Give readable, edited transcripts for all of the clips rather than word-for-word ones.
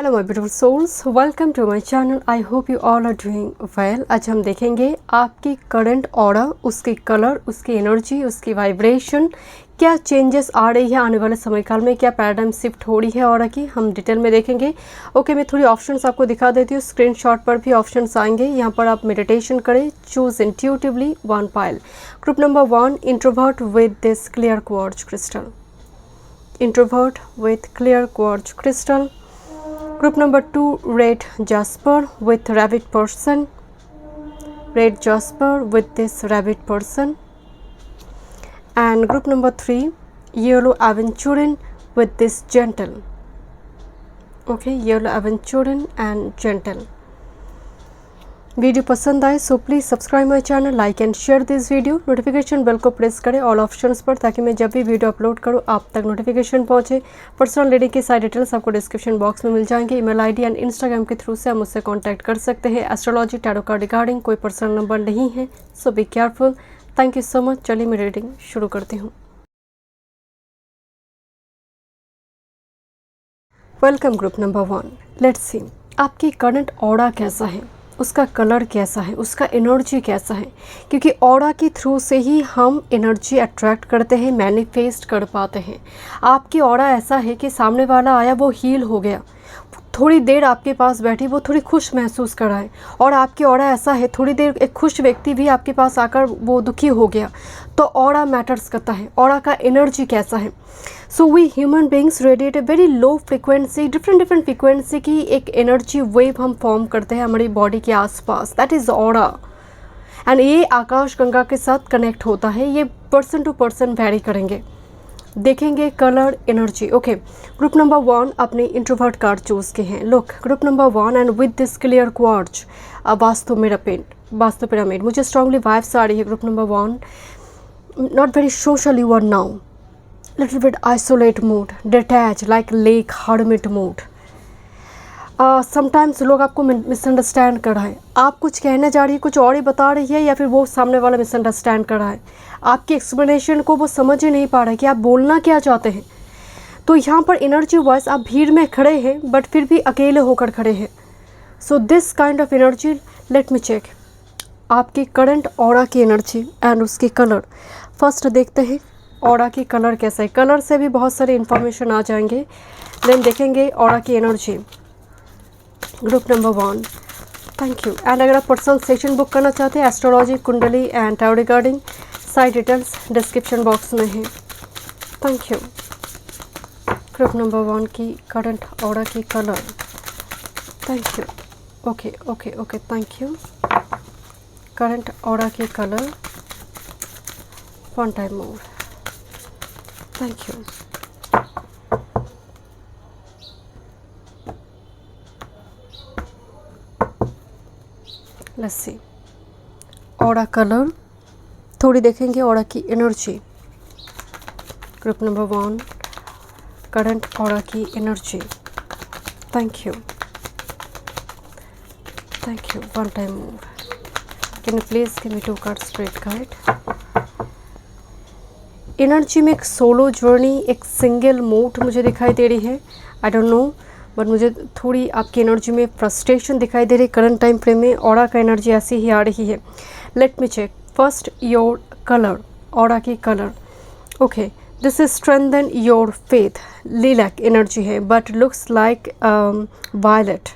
Hello my beautiful souls, welcome to my channel. I hope you all are doing well. आज हम देखेंगे आपकी current aura, उसकी colour, उसकी एनर्जी, उसकी वाइब्रेशन, क्या चेंजेस आ रही है आने वाले समय काल में, क्या पैराडाइम शिफ्ट हो रही है ऑरा की, हम डिटेल में देखेंगे। ओके, मैं थोड़ी ऑप्शंस आपको दिखा देती हूँ। स्क्रीनशॉट पर भी ऑप्शंस आएंगे, यहाँ पर आप मेडिटेशन करें। Choose intuitively one pile. Group number 1, introvert with this clear quartz crystal. Introvert with clear quartz crystal. Group number 2, red jasper with rabbit person. Red jasper with this rabbit person. And group number 3, yellow aventurine with this gentle. Okay, yellow aventurine and gentle. Video पसंद आए so please subscribe my channel, like and share this video. Notification bell को press करें all options पर, ताकि मैं जब भी video upload करूं आप तक नोटिफिकेशन पहुंचे। पर्सनल रीडिंग की सारी डिटेल्स आपको डिस्क्रिप्शन बॉक्स में मिल जाएंगे। ईमेल आईडी एंड इंस्टाग्राम के थ्रू से आप मुझसे कॉन्टैक्ट कर सकते हैं। एस्ट्रोलॉजी टैरो कार्ड रिगार्डिंग कोई पर्सनल नंबर नहीं है, so be careful. Thank you so much. चलिए मैं रीडिंग शुरू करती हूँ। Welcome group number 1। Let's see आपकी करंट ऑरा कैसा है, उसका कलर कैसा है, उसका एनर्जी कैसा है। क्योंकि ऑरा के थ्रू से ही हम एनर्जी अट्रैक्ट करते हैं, मैनिफेस्ट कर पाते हैं। आपकी ऑरा ऐसा है कि सामने वाला आया वो हील हो गया, थोड़ी देर आपके पास बैठी वो थोड़ी खुश महसूस कर रहा है। और आपकी ऑरा ऐसा है, थोड़ी देर एक खुश व्यक्ति भी आपके पास आकर वो दुखी हो गया। तो ऑरा मैटर्स करता है, ऑरा का एनर्जी कैसा है। So we human beings radiate a very low frequency, different frequency की एक एनर्जी वेव हम फॉर्म करते हैं हमारी बॉडी के आसपास। That is aura. एंड ये आकाश गंगा के साथ कनेक्ट होता है। ये पर्सन टू पर्सन वैरी करेंगे। देखेंगे colour, energy. Okay, group number 1 अपने इंट्रोवर्ट कार्ड चूज के हैं। Look, group number 1 and with this clear quartz vastu pyramid, मुझे स्ट्रांगली वाइब्स आ रही है। Group number 1, not very social you are now, little bit isolate mood, detached like lake hermit mood. Sometimes लोग आपको misunderstand कर रहा है। आप कुछ कहने जा रही है, कुछ और ही बता रही है, या फिर वो सामने वाला मिसअंडरस्टैंड कर रहा है। आपकी एक्सप्लेनेशन को वो समझ ही नहीं पा रहा है कि आप बोलना क्या चाहते हैं। तो यहाँ पर एनर्जी वाइज आप भीड़ में खड़े हैं, बट फिर भी अकेले होकर खड़े हैं। So this kind of energy, let me check आपकी करंट ऑरा की एनर्जी एंड उसकी कलर। फर्स्ट देखते हैं ऑरा की कलर कैसा है। कलर से भी बहुत सारे इन्फॉर्मेशन आ जाएंगे। देन देखेंगे ऑरा की energy. Group number 1, thank you. And अगर आप पर्सनल सेशन बुक करना चाहते हैं astrology, kundli and tarot regarding, सारी डिटेल्स डिस्क्रिप्शन बॉक्स में है। Thank you. ग्रुप नंबर 1 की करंट ऑरा की colour. Thank you. Okay okay okay, thank you. Current aura की colour, one time more. Thank you. Let's see. Aura colour थोड़ी देखेंगे, aura की energy. Group number 1, current aura की energy. Thank you. Thank you. One time more. Can you please give me 2 cards straight guide? Energy में एक solo journey, एक single mode मुझे दिखाई दे रही है। आई डोंट नो, बट मुझे थोड़ी आपकी एनर्जी में फ्रस्ट्रेशन दिखाई दे रही है करंट टाइम फ्रेम में। ऑरा का एनर्जी ऐसी ही आ रही है। Let me check first your colour, aura की colour. Okay, this is strengthen your faith, lilac energy है, बट लुक्स लाइक वायलेट।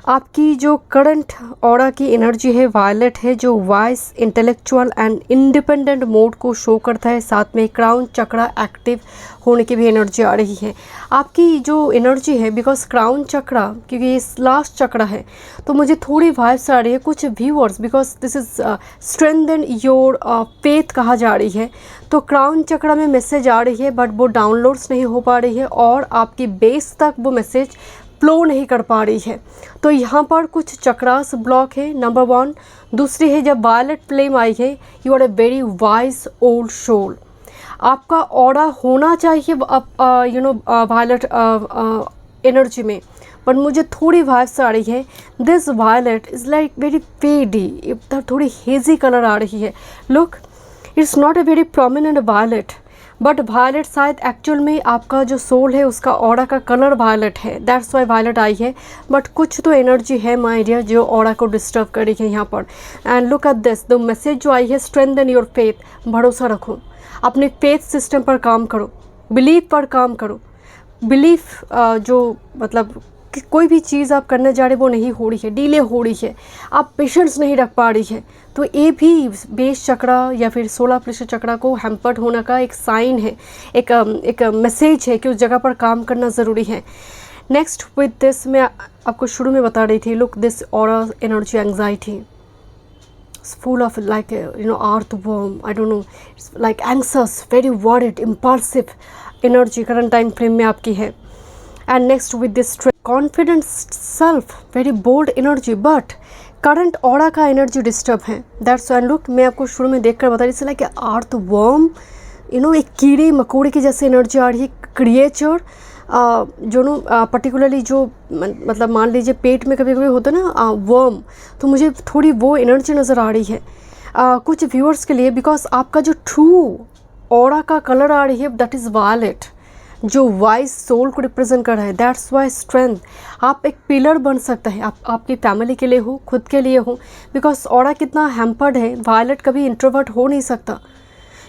आपकी जो करंट ऑरा की एनर्जी है वायलेट है, जो wise, intellectual and independent mode को शो करता है। साथ में क्राउन चक्रा एक्टिव होने की भी एनर्जी आ रही है। आपकी जो एनर्जी है, बिकॉज क्राउन चक्रा क्योंकि ये लास्ट चक्रा है, तो मुझे थोड़ी वाइब्स आ रही है कुछ viewers, because this is strengthen your faith कहा जा रही है। तो क्राउन चक्रा में मैसेज आ रही है, बट वो डाउनलोड्स नहीं हो पा रही है और आपकी बेस तक वो मैसेज फ्लो नहीं कर पा रही है। तो यहाँ पर कुछ चक्रास ब्लॉक है, नंबर 1। दूसरी है, जब वायलेट फ्लेम आई है, you are a very wise old soul. आपका ऑरा होना चाहिए वायलेट एनर्जी में, बट मुझे थोड़ी वाइब्स आ रही है। This violet is like very faded, थोड़ी हेजी कलर आ रही है। Look, it's not a very prominent violet, but violet शायद एक्चुअल में आपका जो सोल है उसका ऑरा का कलर वायलेट है, दैट्स वाई वायलेट आई है। बट कुछ तो एनर्जी है माय डियर जो ऑरा को डिस्टर्ब करी है यहाँ पर। And look at this, the message जो आई है, स्ट्रेंथन योर फेथ, भरोसा रखो, अपने फेथ सिस्टम पर काम करो, बिलीफ पर काम करो। बिलीफ जो मतलब कि कोई भी चीज़ आप करने जा रहे वो नहीं हो रही है, डिले हो रही है, आप पेशेंस नहीं रख पा रही है, तो ये भी बेस चक्रा या फिर 16 प्लेशर चक्रा को हैम्पर्ड होने का एक साइन है, एक मैसेज है कि उस जगह पर काम करना ज़रूरी है। नेक्स्ट विद दिस, मैं आपको शुरू में बता रही थी, look this aura energy anxiety full of like earthworm, I don't know, it's like anxious, very worried, impulsive energy current time frame में आपकी है। and next with this confident self, very bold energy, but current aura का energy disturb है, that's why. Look मैं आपको शुरू में देखकर बता रही थी लाइक अर्थवर्म, एक कीड़े मकोड़े की जैसे एनर्जी आ रही है, क्रिएचर जो पर्टिकुलरली जो मतलब मान लीजिए पेट में कभी कभी होता है ना वर्म, तो मुझे थोड़ी वो एनर्जी नज़र आ रही है कुछ व्यूअर्स के लिए, बिकॉज आपका जो ट्रू ऑरा का कलर आ रही है दैट इज़ वायलेट, जो वाइज सोल को रिप्रेजेंट कर रहा है। दैट्स वाई स्ट्रेंथ, आप एक पिलर बन सकता है, आप आपकी फैमिली के लिए हो, खुद के लिए हो, बिकॉज ऑरा कितना हैम्पर्ड है। वायलेट कभी इंट्रोवर्ट हो नहीं सकता,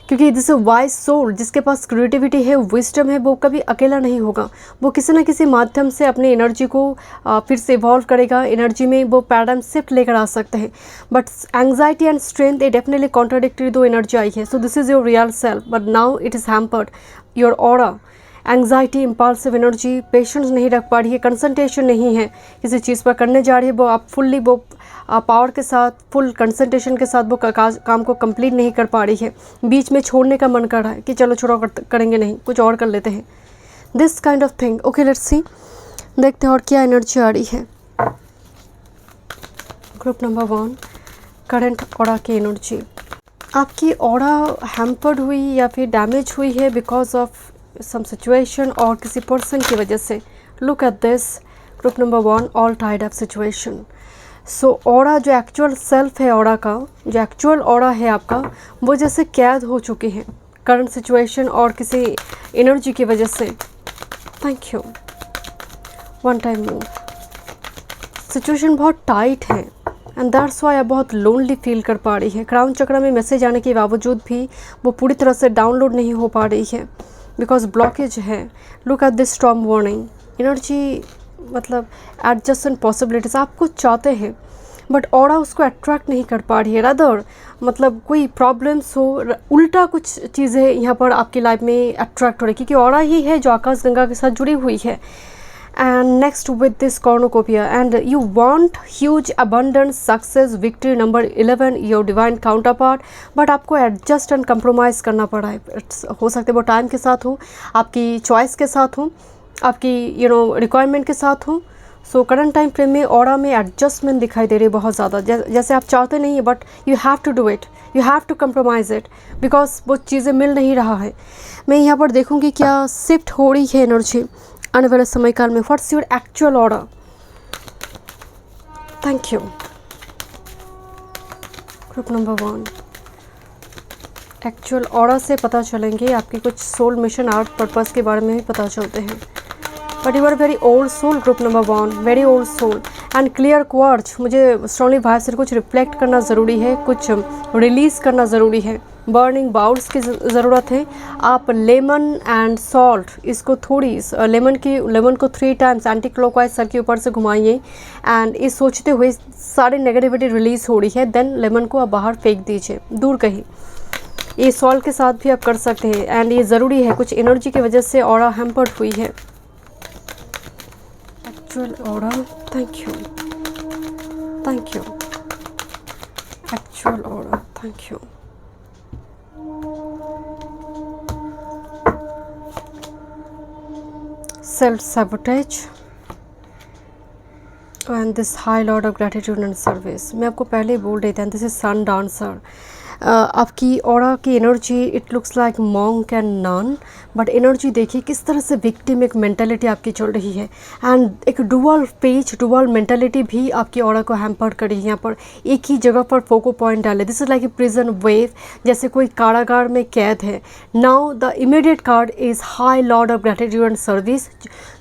क्योंकि दिस वाइज सोल जिसके पास क्रिएटिविटी है, विजडम है, वो कभी अकेला नहीं होगा, वो किसी ना किसी माध्यम से अपनी एनर्जी को फिर से इवॉल्व करेगा, एनर्जी में वो पैराडाइम शिफ्ट लेकर आ सकते हैं। बट एंग्जाइटी एंड स्ट्रेंथ ये डेफिनेटली कॉन्ट्राडिक्टरी दो एनर्जी आई है। So this is your real self, but now it is hampered your aura. Anxiety, impulsive energy, patience नहीं रख पा रही है, कंसंट्रेशन नहीं है किसी चीज़ पर करने जा रही है, वो आप फुल्ली वो पावर के साथ, फुल कंसंट्रेशन के साथ वो काम को कंप्लीट नहीं कर पा रही है, बीच में छोड़ने का मन कर रहा है कि चलो छोड़ो, करेंगे नहीं, कुछ और कर लेते हैं, this kind of thing. Okay let's see, देखते हैं और क्या एनर्जी आ रही है। ग्रुप नंबर 1, करंट ऑरा की एनर्जी। आपकी ऑरा हैम्पर्ड हुई या फिर डैमेज हुई है बिकॉज ऑफ सम सिचुएशन और किसी पर्सन की वजह से। Look at this, group number 1, all tied up situation. So aura जो एक्चुअल सेल्फ है, ऑरा का जो एक्चुअल ऑरा है आपका, वो जैसे कैद हो चुकी है करंट सिचुएशन और किसी एनर्जी की वजह से। Thank you. One time move, situation बहुत टाइट है एंड दैट्स वाई आप बहुत लोनली फील कर पा रही है। क्राउन चक्र में मैसेज आने के बावजूद भी वो पूरी तरह से डाउनलोड नहीं हो पा रही है बिकॉज ब्लॉकेज है। Look at this storm warning energy, मतलब एडजस्टमेंट पॉसिबिलिटीज़ आप कुछ चाहते हैं बट ऑरा उसको अट्रैक्ट नहीं कर पा रही है। रादर मतलब कोई प्रॉब्लम्स हो, उल्टा कुछ चीज़ें यहाँ पर आपकी लाइफ में अट्रैक्ट हो रही है, क्योंकि ऑरा ही है जो आकाश गंगा के साथ जुड़ी हुई है। And next with this कॉर्नोकोपिया, and you want huge abundance, success, victory, number 11 your divine counter part, but आपको एडजस्ट एंड कंप्रोमाइज़ करना पड़ा है। हो सकता है वो टाइम के साथ हो, आपकी चॉइस के साथ हो, आपकी रिक्वायरमेंट के साथ हो। सो करंट टाइम फ्रेम में ऑरा में एडजस्टमेंट दिखाई दे रही है बहुत ज़्यादा, जैसे आप चाहते नहीं है but you have to do it, you have to compromise it, because वो चीज़ें मिल नहीं रहा है। मैं यहाँ पर देखूँगी क्या शिफ्ट हो रही है एनर्जी आने वाले समय काल में। What's your actual aura? Thank you. Group number 1, actual aura से पता चलेंगे आपके कुछ सोल मिशन, आर्ट पर्पस के बारे में भी पता चलते हैं। But you are very old soul, group number 1, very old soul and clear quartz. मुझे स्ट्रॉन्गली वाइब से कुछ रिफ्लेक्ट करना ज़रूरी है, कुछ रिलीज़ करना ज़रूरी है, बर्निंग बाउल्स की ज़रूरत है। आप लेमन एंड सॉल्ट, इसको थोड़ी लेमन को 3 टाइम्स एंटी क्लॉकवाइज सर के ऊपर से घुमाइए एंड ये सोचते हुए सारी नेगेटिविटी रिलीज़ हो रही है, देन लेमन को आप बाहर फेंक दीजिए दूर कहीं। ये सॉल्ट के साथ भी आप कर सकते हैं एंड ये ज़रूरी है, कुछ एनर्जी की वजह से ऑरा हैम्पर्ड हुई है। Actual aura, thank you, thank you. Actual aura, thank you. Self sabotage and this high lord of gratitude and service. मैं आपको पहले ही बोल रही थी, दिस इज सन डांसर आपकी ऑरा की energy it looks like monk and nun, but energy देखिए किस तरह से विक्टिम एक मेंटालिटी आपकी चल रही है, एंड एक डुअल मेंटालिटी भी आपकी ऑरा को हैम्पर करी है। यहाँ पर एक ही जगह पर फोको पॉइंट डाले, this is like a prison wave, जैसे कोई कारागार में कैद है। Now the immediate card is high lord of gratitude and service.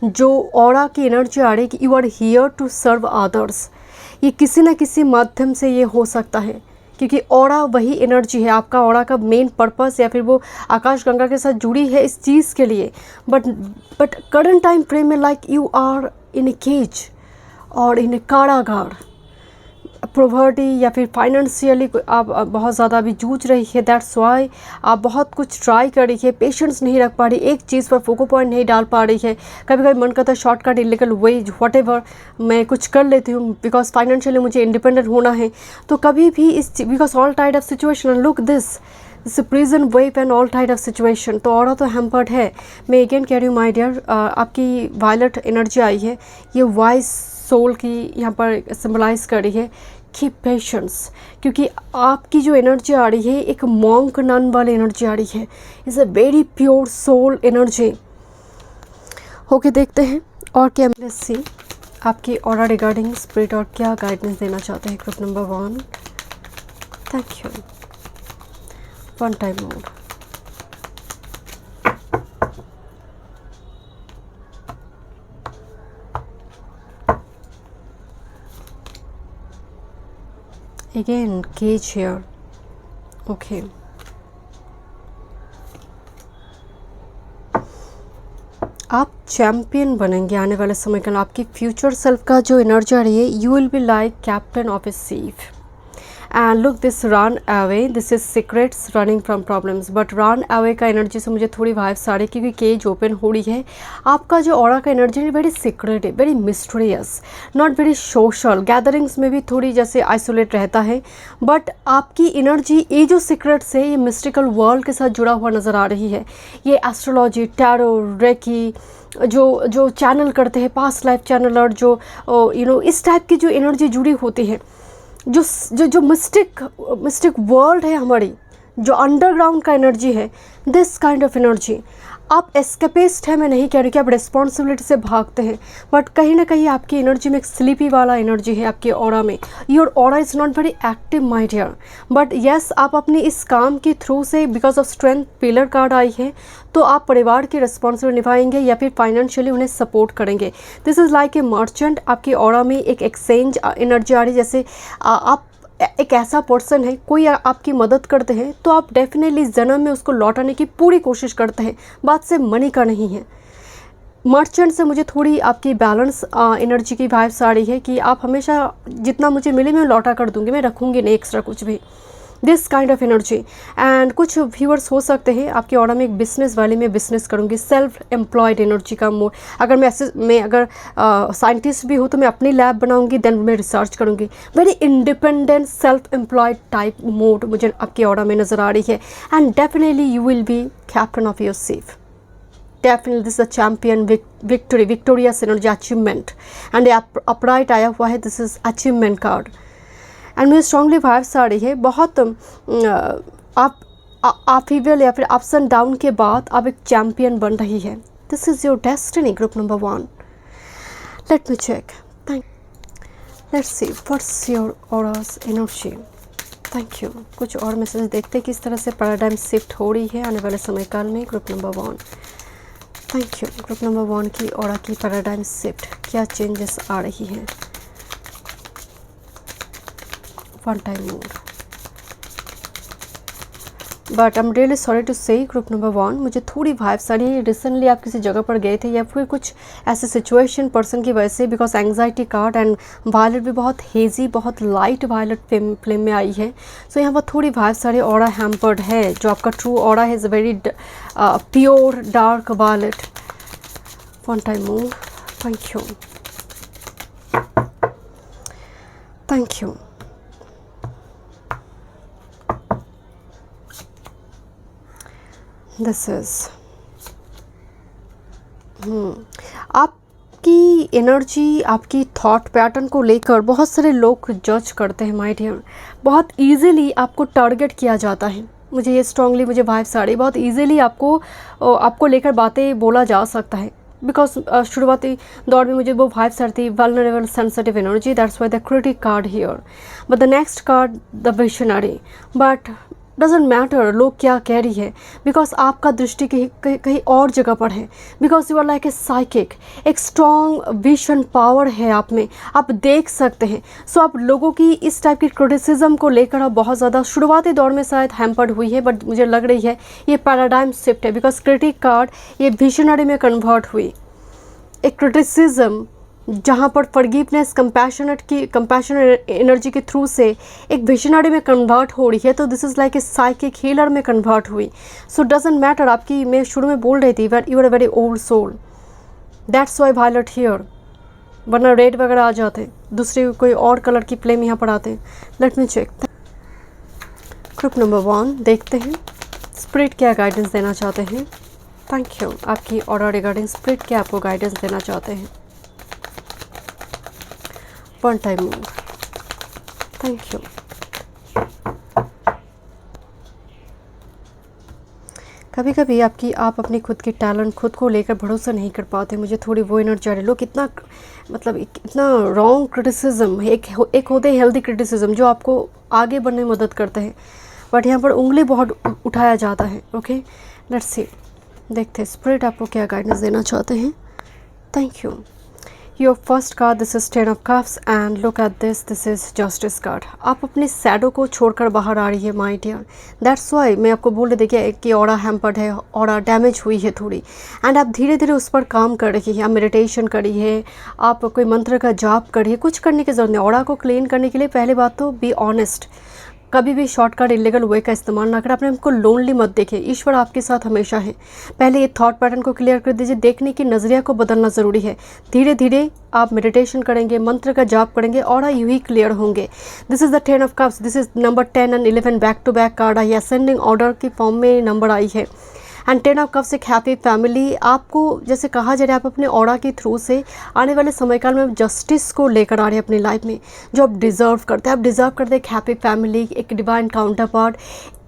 जो ऑरा की एनर्जी आ रही है कि you are here to serve others, ये किसी न किसी माध्यम से ये हो सकता है, क्योंकि ऑरा वही एनर्जी है, आपका ऑरा का मेन पर्पस या फिर वो आकाश गंगा के साथ जुड़ी है इस चीज़ के लिए। बट करंट टाइम फ्रेम में like you are in a cage और इन ए कारागार, प्रॉपर्टी या फिर फाइनेंशियली आप बहुत ज़्यादा अभी जूझ रही है। दैट्स वाई आप बहुत कुछ ट्राई कर रही है, पेशेंस नहीं रख पा रही, एक चीज़ पर फोको पॉइंट नहीं डाल पा रही है। कभी कभी मन करता है शॉर्टकट, इलीगल वे, व्हाटएवर, मैं कुछ कर लेती हूँ बिकॉज फाइनेंशियली मुझे इंडिपेंडेंट होना है। तो कभी भी इस because all Tide of situation, look this prison wave and all Tide of situation, तो ऑरा तो हैम्पर्ड है। मैं अगेन कह रही हूँ माय डियर, आपकी वायलेट एनर्जी आई है, ये वाइज सोल की यहाँ पर सिम्बलाइज कर रही है। कीप पेशेंस, क्योंकि आपकी जो एनर्जी आ रही है एक मॉन्क नन वाली एनर्जी आ रही है, is a very pure soul energy. Okay, देखते हैं और क्या सी आपकी ऑरा रिगार्डिंग स्पिरिट और क्या गाइडेंस देना चाहते हैं group number 1। Thank you. One time mode. Again, cage here. Okay. आप चैम्पियन बनेंगे आने वाले समय के लिए। आपकी फ्यूचर सेल्फ का जो एनर्जी आ रही है, you will be like captain of A ship and look this run away, this is secrets running from problems. But run away का एनर्जी से मुझे थोड़ी वाइब्स आ रही है, क्योंकि केज ओपन हो रही है। आपका जो ऑरा का एनर्जी है वेरी सीक्रेट है, very mysterious, not very social, gatherings में भी थोड़ी जैसे आइसोलेट रहता है। बट आपकी एनर्जी ये जो सीक्रेट्स है, ये मिस्टिकल वर्ल्ड के साथ जुड़ा हुआ नज़र आ रही है। ये एस्ट्रोलॉजी, टैरो, रेकी, जो चैनल करते हैं, पास्ट लाइफ चैनल, और जो इस टाइप की जो एनर्जी जुड़ी होती है, जो मिस्टिक वर्ल्ड है हमारी, जो अंडरग्राउंड का एनर्जी है, दिस काइंड ऑफ एनर्जी। आप एस्केपिस्ट है, मैं नहीं कह रही कि आप रिस्पॉन्सिबिलिटी से भागते हैं, बट कहीं ना कहीं आपकी एनर्जी में एक स्लीपी वाला एनर्जी है आपके ऑरा में। Your aura is not very active my dear, but yes आप अपने इस काम के थ्रू से, because of strength pillar card आई है, तो आप परिवार की रिस्पॉन्सिबिलिटी निभाएंगे या फिर फाइनेंशियली उन्हें सपोर्ट करेंगे। This is like a merchant. आपकी ऑरा में एक एक्सचेंज एनर्जी आ रही है, जैसे आप एक ऐसा पर्सन है, कोई आपकी मदद करते हैं तो आप डेफिनेटली जन्म में उसको लौटाने की पूरी कोशिश करते हैं, बात से मनी का नहीं है। मर्चेंट से मुझे थोड़ी आपकी बैलेंस एनर्जी की वाइब्स आ रही है कि आप हमेशा जितना मुझे मिले मैं लौटा कर दूंगी, मैं रखूँगी नहीं एक्स्ट्रा कुछ भी, this kind of energy. And कुछ व्यूअर्स हो सकते हैं आपके ऑर्डर में एक बिजनेस वाले में बिजनेस करूँगी, सेल्फ एम्प्लॉयड एनर्जी का मोड। अगर मैं अगर साइंटिस्ट भी हूँ तो मैं अपनी लैब बनाऊँगी, देन मैं रिसर्च करूँगी। Very independent self employed type mode मुझे आपके ऑर्डर में नज़र आ रही है। And definitely you will be captain of your safe, definitely this a champion, victory, victorious energy, achievement. And upright आया हुआ है, this is achievement card. And मुझे स्ट्रांगली वाइब्स आ रही है बहुत, आप फीवेल या फिर अप्स एंड डाउन के बाद आप एक चैम्पियन बन रही है। This is your destiny group number 1। Let me check, let's see what's your aura's energy. Thank you. कुछ और मैसेज देखते हैं किस तरह से पैराडाइम शिफ्ट हो रही है आने वाले समय काल में group number 1। Thank you. Group number 1 की ऑरा की पैराडाइम शिफ्ट, क्या चेंजेस आ रही है। One time mode. But I am really sorry to say group number 1, मुझे थोड़ी वाइब्स आ रही है रिसेंटली आप किसी जगह पर गए थे या फिर कुछ ऐसे सिचुएशन पर्सन की वजह से, because anxiety card and violet भी बहुत हेजी, बहुत लाइट वायलेट फ्लेम में आई है। सो यहाँ पर थोड़ी वाइब्स आ रही है, ऑरा हैम्पर्ड है। जो आपका ट्रू ऑरा है is very pure dark violet. One time mode. Thank you, thank you. This is आपकी एनर्जी, आपकी थॉट पैटर्न को लेकर बहुत सारे लोग जज करते हैं माय डियर। बहुत इजीली आपको टारगेट किया जाता है। मुझे ये स्ट्रांगली मुझे वाइब्स आ रही, बहुत इजीली आपको लेकर बातें बोला जा सकता है। बिकॉज शुरुआती दौर में मुझे वो वाइब्स आ रही थी, vulnerable sensitive energy, that's why the critic card here. But the next card the visionary. But doesn't matter लोग क्या कह रही है, बिकॉज आपका दृष्टि कहीं और जगह पर है। Because you are like a psychic, एक स्ट्रॉन्ग विजन पावर है आप में, आप देख सकते हैं। सो आप लोगों की इस टाइप की क्रिटिसिज्म को लेकर आप बहुत ज़्यादा शुरुआती दौर में शायद हैम्पर्ड हुई है, बट मुझे लग रही है ये पैराडाइम शिफ्ट है। बिकॉज क्रिटिक कार्ड ये विजनरी में कन्वर्ट हुई। एक क्रिटिसिज्म जहाँ पर फॉरगिवनेस कंपैशनेट एनर्जी के थ्रू से एक विजनरी में कन्वर्ट हो रही है, तो this is like a psychic healer में कन्वर्ट हुई। सो डजेंट मैटर आपकी, मैं शुरू में बोल रही थी that you are a very old soul, that's why violet here, वरना रेड वगैरह आ जाते, दूसरे कोई और कलर की फ्लेम यहाँ पर आते। Let me check group number 1, देखते हैं स्पिरिट क्या गाइडेंस देना चाहते हैं। Thank you. आपकी ऑर्डर रिगार्डिंग स्पिरिट क्या आपको गाइडेंस देना चाहते हैं। One time move. Thank you. कभी कभी आप अपनी खुद की टैलेंट खुद को लेकर भरोसा नहीं कर पाते। मुझे थोड़ी वो एनर्जी आ रही है। लोग इतना इतना रॉन्ग क्रिटिसिज्म, एक होते हैं हेल्दी क्रिटिसिज्म जो आपको आगे बढ़ने में मदद करते हैं, बट यहाँ पर उंगली बहुत उठाया जाता है। ओके, लेट्स सी, देखते हैं स्पिरिट आपको क्या गाइडेंस देना चाहते हैं। Thank you. Your first card, this is 10 of cups and look at this is justice card. आप अपने शैडो को छोड़कर बाहर आ रही है माय डियर। दैट्स वाई मैं आपको बोल रही थी कि ऑरा हैम्पर्ड है, ऑरा डैमेज हुई है थोड़ी, एंड आप धीरे धीरे उस पर काम कर रही है। आप मेडिटेशन करिए, आप कोई मंत्र का जाप करिए, कुछ करने की जरूरत नहीं। ऑरा को क्लीन करने के लिए पहले बात तो बी ऑनेस्ट, कभी भी शॉर्टकट इलीगल वे का इस्तेमाल ना करें। अपने को लोनली मत देखें, ईश्वर आपके साथ हमेशा है। पहले ये थॉट पैटर्न को क्लियर कर दीजिए, देखने की नज़रिया को बदलना ज़रूरी है। धीरे धीरे आप मेडिटेशन करेंगे, मंत्र का जाप करेंगे और यूं ही क्लियर होंगे। This is the 10 of cups, this is number 10 and 11 back to back card आई, असेंडिंग ऑर्डर की फॉर्म में नंबर आई है। एंड 10 ऑफ कप्स एक हैप्पी फैमिली। आपको जैसे कहा जा रहा है, आप अपने ऑरा के थ्रू से आने वाले समय काल में जस्टिस को लेकर आ रहे हैं अपनी लाइफ में, जो आप डिज़र्व करते हैं। आप डिज़र्व करते हैं एक हैप्पी फैमिली, एक डिवाइन काउंटर पार्ट,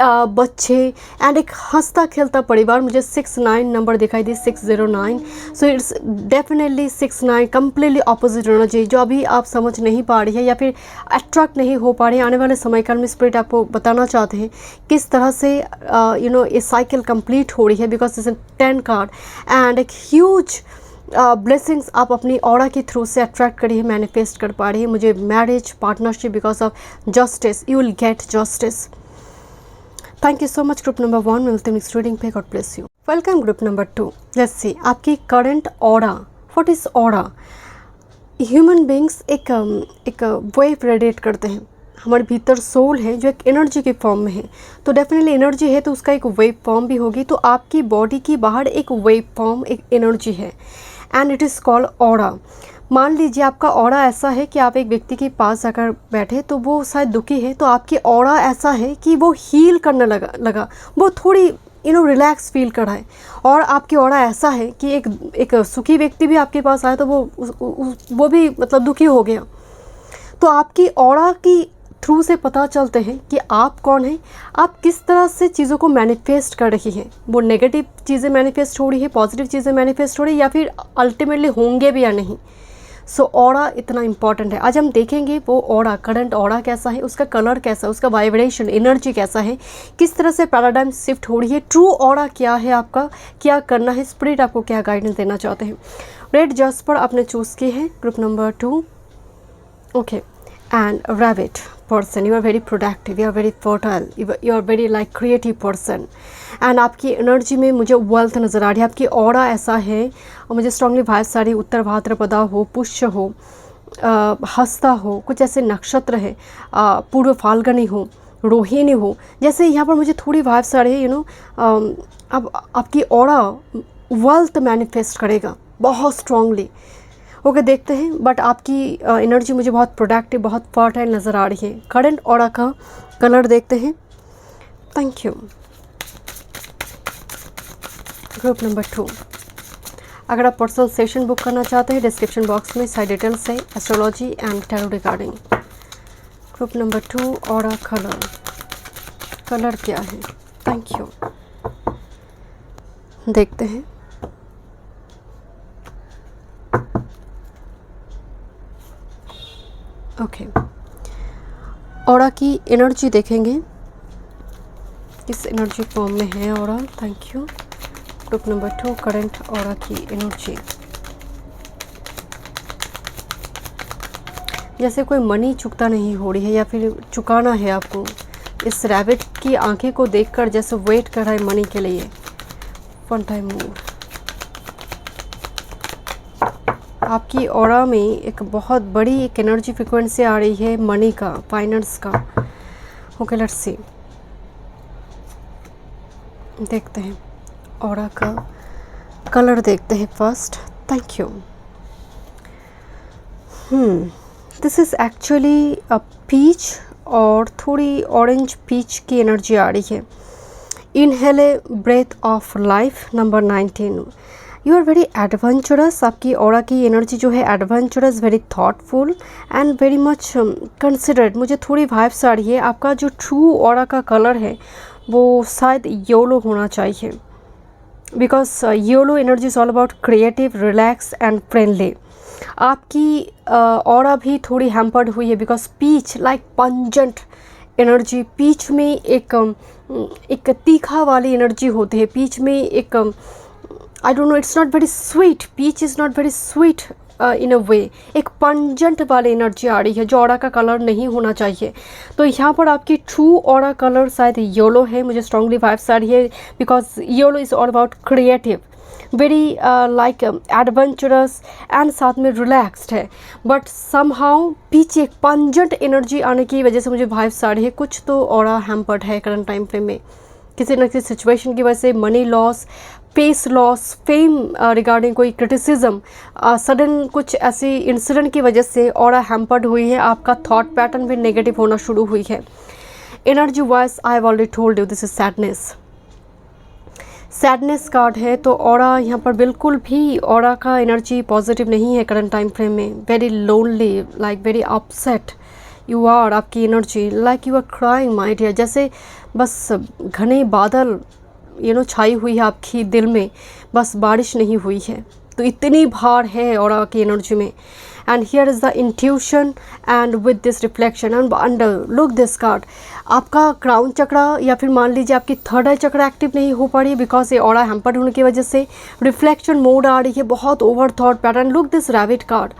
बच्चे एंड एक हंसता खेलता परिवार। मुझे 69 नंबर दिखाई दी, 609। So it's definitely 69 completely opposite energy जो अभी आप समझ नहीं पा रही है या फिर अट्रैक्ट नहीं हो पा रही है। आने वाले समय काल में स्पिरिट आपको बताना चाहते हैं किस तरह से ये साइकिल कंप्लीट हो रही है, बिकॉज इट्स 10 कार्ड एंड एक ह्यूज ब्लेसिंग्स आप अपनी ऑरा के थ्रू से अट्रैक्ट करिए, मैनिफेस्ट कर पा रही है। मुझे marriage partnership, because of justice you will get justice. Thank you so much group number 1। मिलते हैं नेक्स्ट रीडिंग पे। God bless you. Welcome group number 2। Let's see आपकी current aura. What is aura? Human beings एक wave radiate करते हैं। हमारे भीतर soul है जो एक एनर्जी के फॉर्म में है, तो डेफिनेटली एनर्जी है तो उसका एक वेव फॉर्म भी होगी। तो आपकी बॉडी की बाहर एक वेव फॉर्म, एक एनर्जी है and it is called aura. मान लीजिए आपका ऑरा ऐसा है कि आप एक व्यक्ति के पास जाकर बैठे तो वो शायद दुखी है, तो आपकी ऑरा ऐसा है कि वो हील करने लगा, वो थोड़ी रिलैक्स फील कर रहा है। और आपकी ऑरा ऐसा है कि एक सुखी व्यक्ति भी आपके पास आए तो वो भी मतलब दुखी हो गया। तो आपकी ऑरा की थ्रू से पता चलते हैं कि आप कौन हैं, आप किस तरह से चीज़ों को मैनिफेस्ट कर रही हैं। वो नेगेटिव चीज़ें मैनिफेस्ट हो रही है, पॉजिटिव चीज़ें मैनिफेस्ट हो रही है, या फिर अल्टीमेटली होंगे भी या नहीं। सो ऑरा इतना इम्पॉर्टेंट है। आज हम देखेंगे वो ऑरा, करंट ऑरा कैसा है, उसका कलर कैसा है, उसका वाइब्रेशन एनर्जी कैसा है, किस तरह से पैराडाइम शिफ्ट हो रही है, ट्रू ऑरा क्या है, आपका क्या करना है, स्पिरिट आपको क्या गाइडेंस देना चाहते हैं। रेड जस्पर आपने चूज़ की है group number 2। Okay, and rabbit person, you are very productive, you are very fertile, you are very like creative person and आपकी एनर्जी में मुझे वेल्थ नज़र आ रही है। आपकी ऑरा ऐसा है और मुझे स्ट्रांगली वाइब्स आ रही है, उत्तर भाद्रपदा हो, पुष्य हो, हस्ता हो, कुछ ऐसे नक्षत्र है, पूर्व फाल्गुनी हो, रोहिणी हो, जैसे यहाँ पर मुझे थोड़ी वाइब्स आ रही है। अब आपकी ऑरा वेल्थ मैनिफेस्ट करेगा बहुत स्ट्रांगली। ओके, देखते हैं। बट आपकी एनर्जी मुझे बहुत प्रोडक्टिव, बहुत फर्टाइल नज़र आ रही है। करंट ऑरा का कलर देखते हैं। Thank you. Group number 2। अगर आप पर्सनल सेशन बुक करना चाहते हैं, डिस्क्रिप्शन बॉक्स में सारी डिटेल्स है astrology and tarot regarding. Group number 2 aura colour क्या है? Thank you. देखते हैं। ओके, ऑरा की एनर्जी देखेंगे, किस एनर्जी फॉर्म में है aura. Thank you. Group number 2 current aura की एनर्जी। जैसे कोई मनी चुकता नहीं हो रही है या फिर चुकाना है आपको। इस रैबिट की आंखें को देखकर जैसे वेट कर रहा है मनी के लिए। One time move. आपकी ऑरा में एक बहुत बड़ी एक एनर्जी फ्रिक्वेंसी आ रही है मनी का, फाइनेंस का। Okay, let's see. देखते हैं ऑरा का कलर, देखते हैं first. Thank you. This is actually a peach और थोड़ी ऑरेंज पीच की एनर्जी आ रही है। Inhale a breath of life, number 19। You are very adventurous. आपकी ऑरा की एनर्जी जो है adventurous, very thoughtful and very much considerate. मुझे थोड़ी वाइब्स आ रही है। आपका जो ट्रू ऑरा का कलर है वो शायद येलो होना चाहिए, because yellow energy is all about creative, relax and friendly. आपकी ऑरा भी थोड़ी हैम्पर्ड हुई है because peach like pungent energy. Peach में एक तीखा वाली एनर्जी होती है। पीच में एक I don't know, it's not very sweet. Peach is not very sweet in a way. एक पंजेंट वाली एनर्जी आ रही है जो ऑरा का कलर नहीं होना चाहिए। तो यहाँ पर आपकी ट्रू ऑरा कलर शायद येलो है। मुझे स्ट्रांगली वाइब्स आ रही है because yellow is all about creative, very like adventurous and साथ में रिलैक्स्ड है। बट समहाउ पीछे एक पंजेंट एनर्जी आने की वजह से मुझे वाइब्स आ रही है कुछ तो ऑरा हैम्पर्ड है करंट टाइम फ्रेम में। किसी न किसी सिचुएशन की वजह से money loss, pace loss, fame regarding कोई क्रिटिसिज्म, सडन कुछ ऐसी इंसिडेंट की वजह से ऑरा हैम्पर्ड हुई है। आपका थॉट पैटर्न भी नेगेटिव होना शुरू हुई है। Energy wise I have already told you this is sadness card है। तो ऑरा यहाँ पर बिल्कुल भी ऑरा का एनर्जी पॉजिटिव नहीं है करंट टाइम फ्रेम में। Very lonely, like very upset you are. आपकी energy like you are crying my dear. जैसे बस घने बादल छाई हुई है आपकी दिल में, बस बारिश नहीं हुई है। तो इतनी भार है ऑरा की एनर्जी में। And here is the intuition and with this reflection and under look this card. आपका क्राउन चक्रा या फिर मान लीजिए आपकी थर्ड आई चक्रा एक्टिव नहीं हो पा रही है बिकॉज ये ऑरा हैम्पर्ड होने की वजह से। रिफ्लेक्शन मोड आ रही है, बहुत over thought pattern. Look this rabbit card.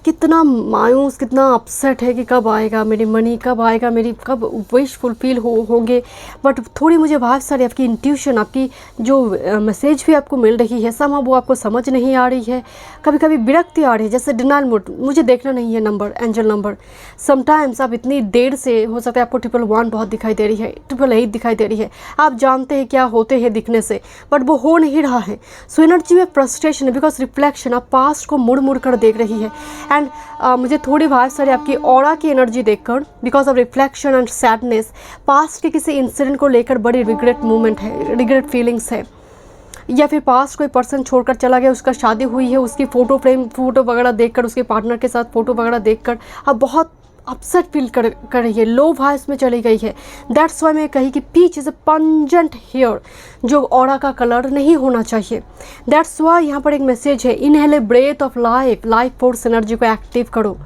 कितना मायूस, कितना अपसेट है कि कब आएगा मेरी मनी, कब आएगा मेरी, कब विश फुलफिल होंगे। बट थोड़ी मुझे बहुत सारी आपकी इंट्यूशन, आपकी जो मैसेज भी आपको मिल रही है समा वो आपको समझ नहीं आ रही है। कभी कभी विरक्ति आ रही है, जैसे डिनाइल मोड, मुझे देखना नहीं है नंबर, एंजल नंबर। समटाइम्स आप इतनी देर से, हो सकता है आपको 111 बहुत दिखाई दे रही है, 888 दिखाई दे रही है। आप जानते हैं क्या होते हैं दिखने से, बट वो हो नहीं रहा है। सो एनर्जी में फ्रस्ट्रेशन है बिकॉज रिफ्लेक्शन, आप पास्ट को मुड़ मुड़ कर देख रही है। एंड मुझे थोड़ी बहुत सारी आपकी ऑरा की एनर्जी देखकर because of reflection and sadness, past के किसी इंसिडेंट को लेकर बड़ी रिग्रेट मूवमेंट है, रिग्रेट फीलिंग्स है। या फिर पास्ट कोई पर्सन छोड़कर चला गया, उसका शादी हुई है, उसकी फ़ोटो वगैरह देखकर, उसके पार्टनर के साथ फ़ोटो वगैरह देखकर आप बहुत अपसेट फील कर रही है, लो वाइब्स में चली गई है। दैट्स वाई मैं कही कि peach is a pungent hair, जो ऑरा का कलर नहीं होना चाहिए। दैट्स वाई यहाँ पर एक मैसेज है, inhale a breath of life force energy को एक्टिव करो,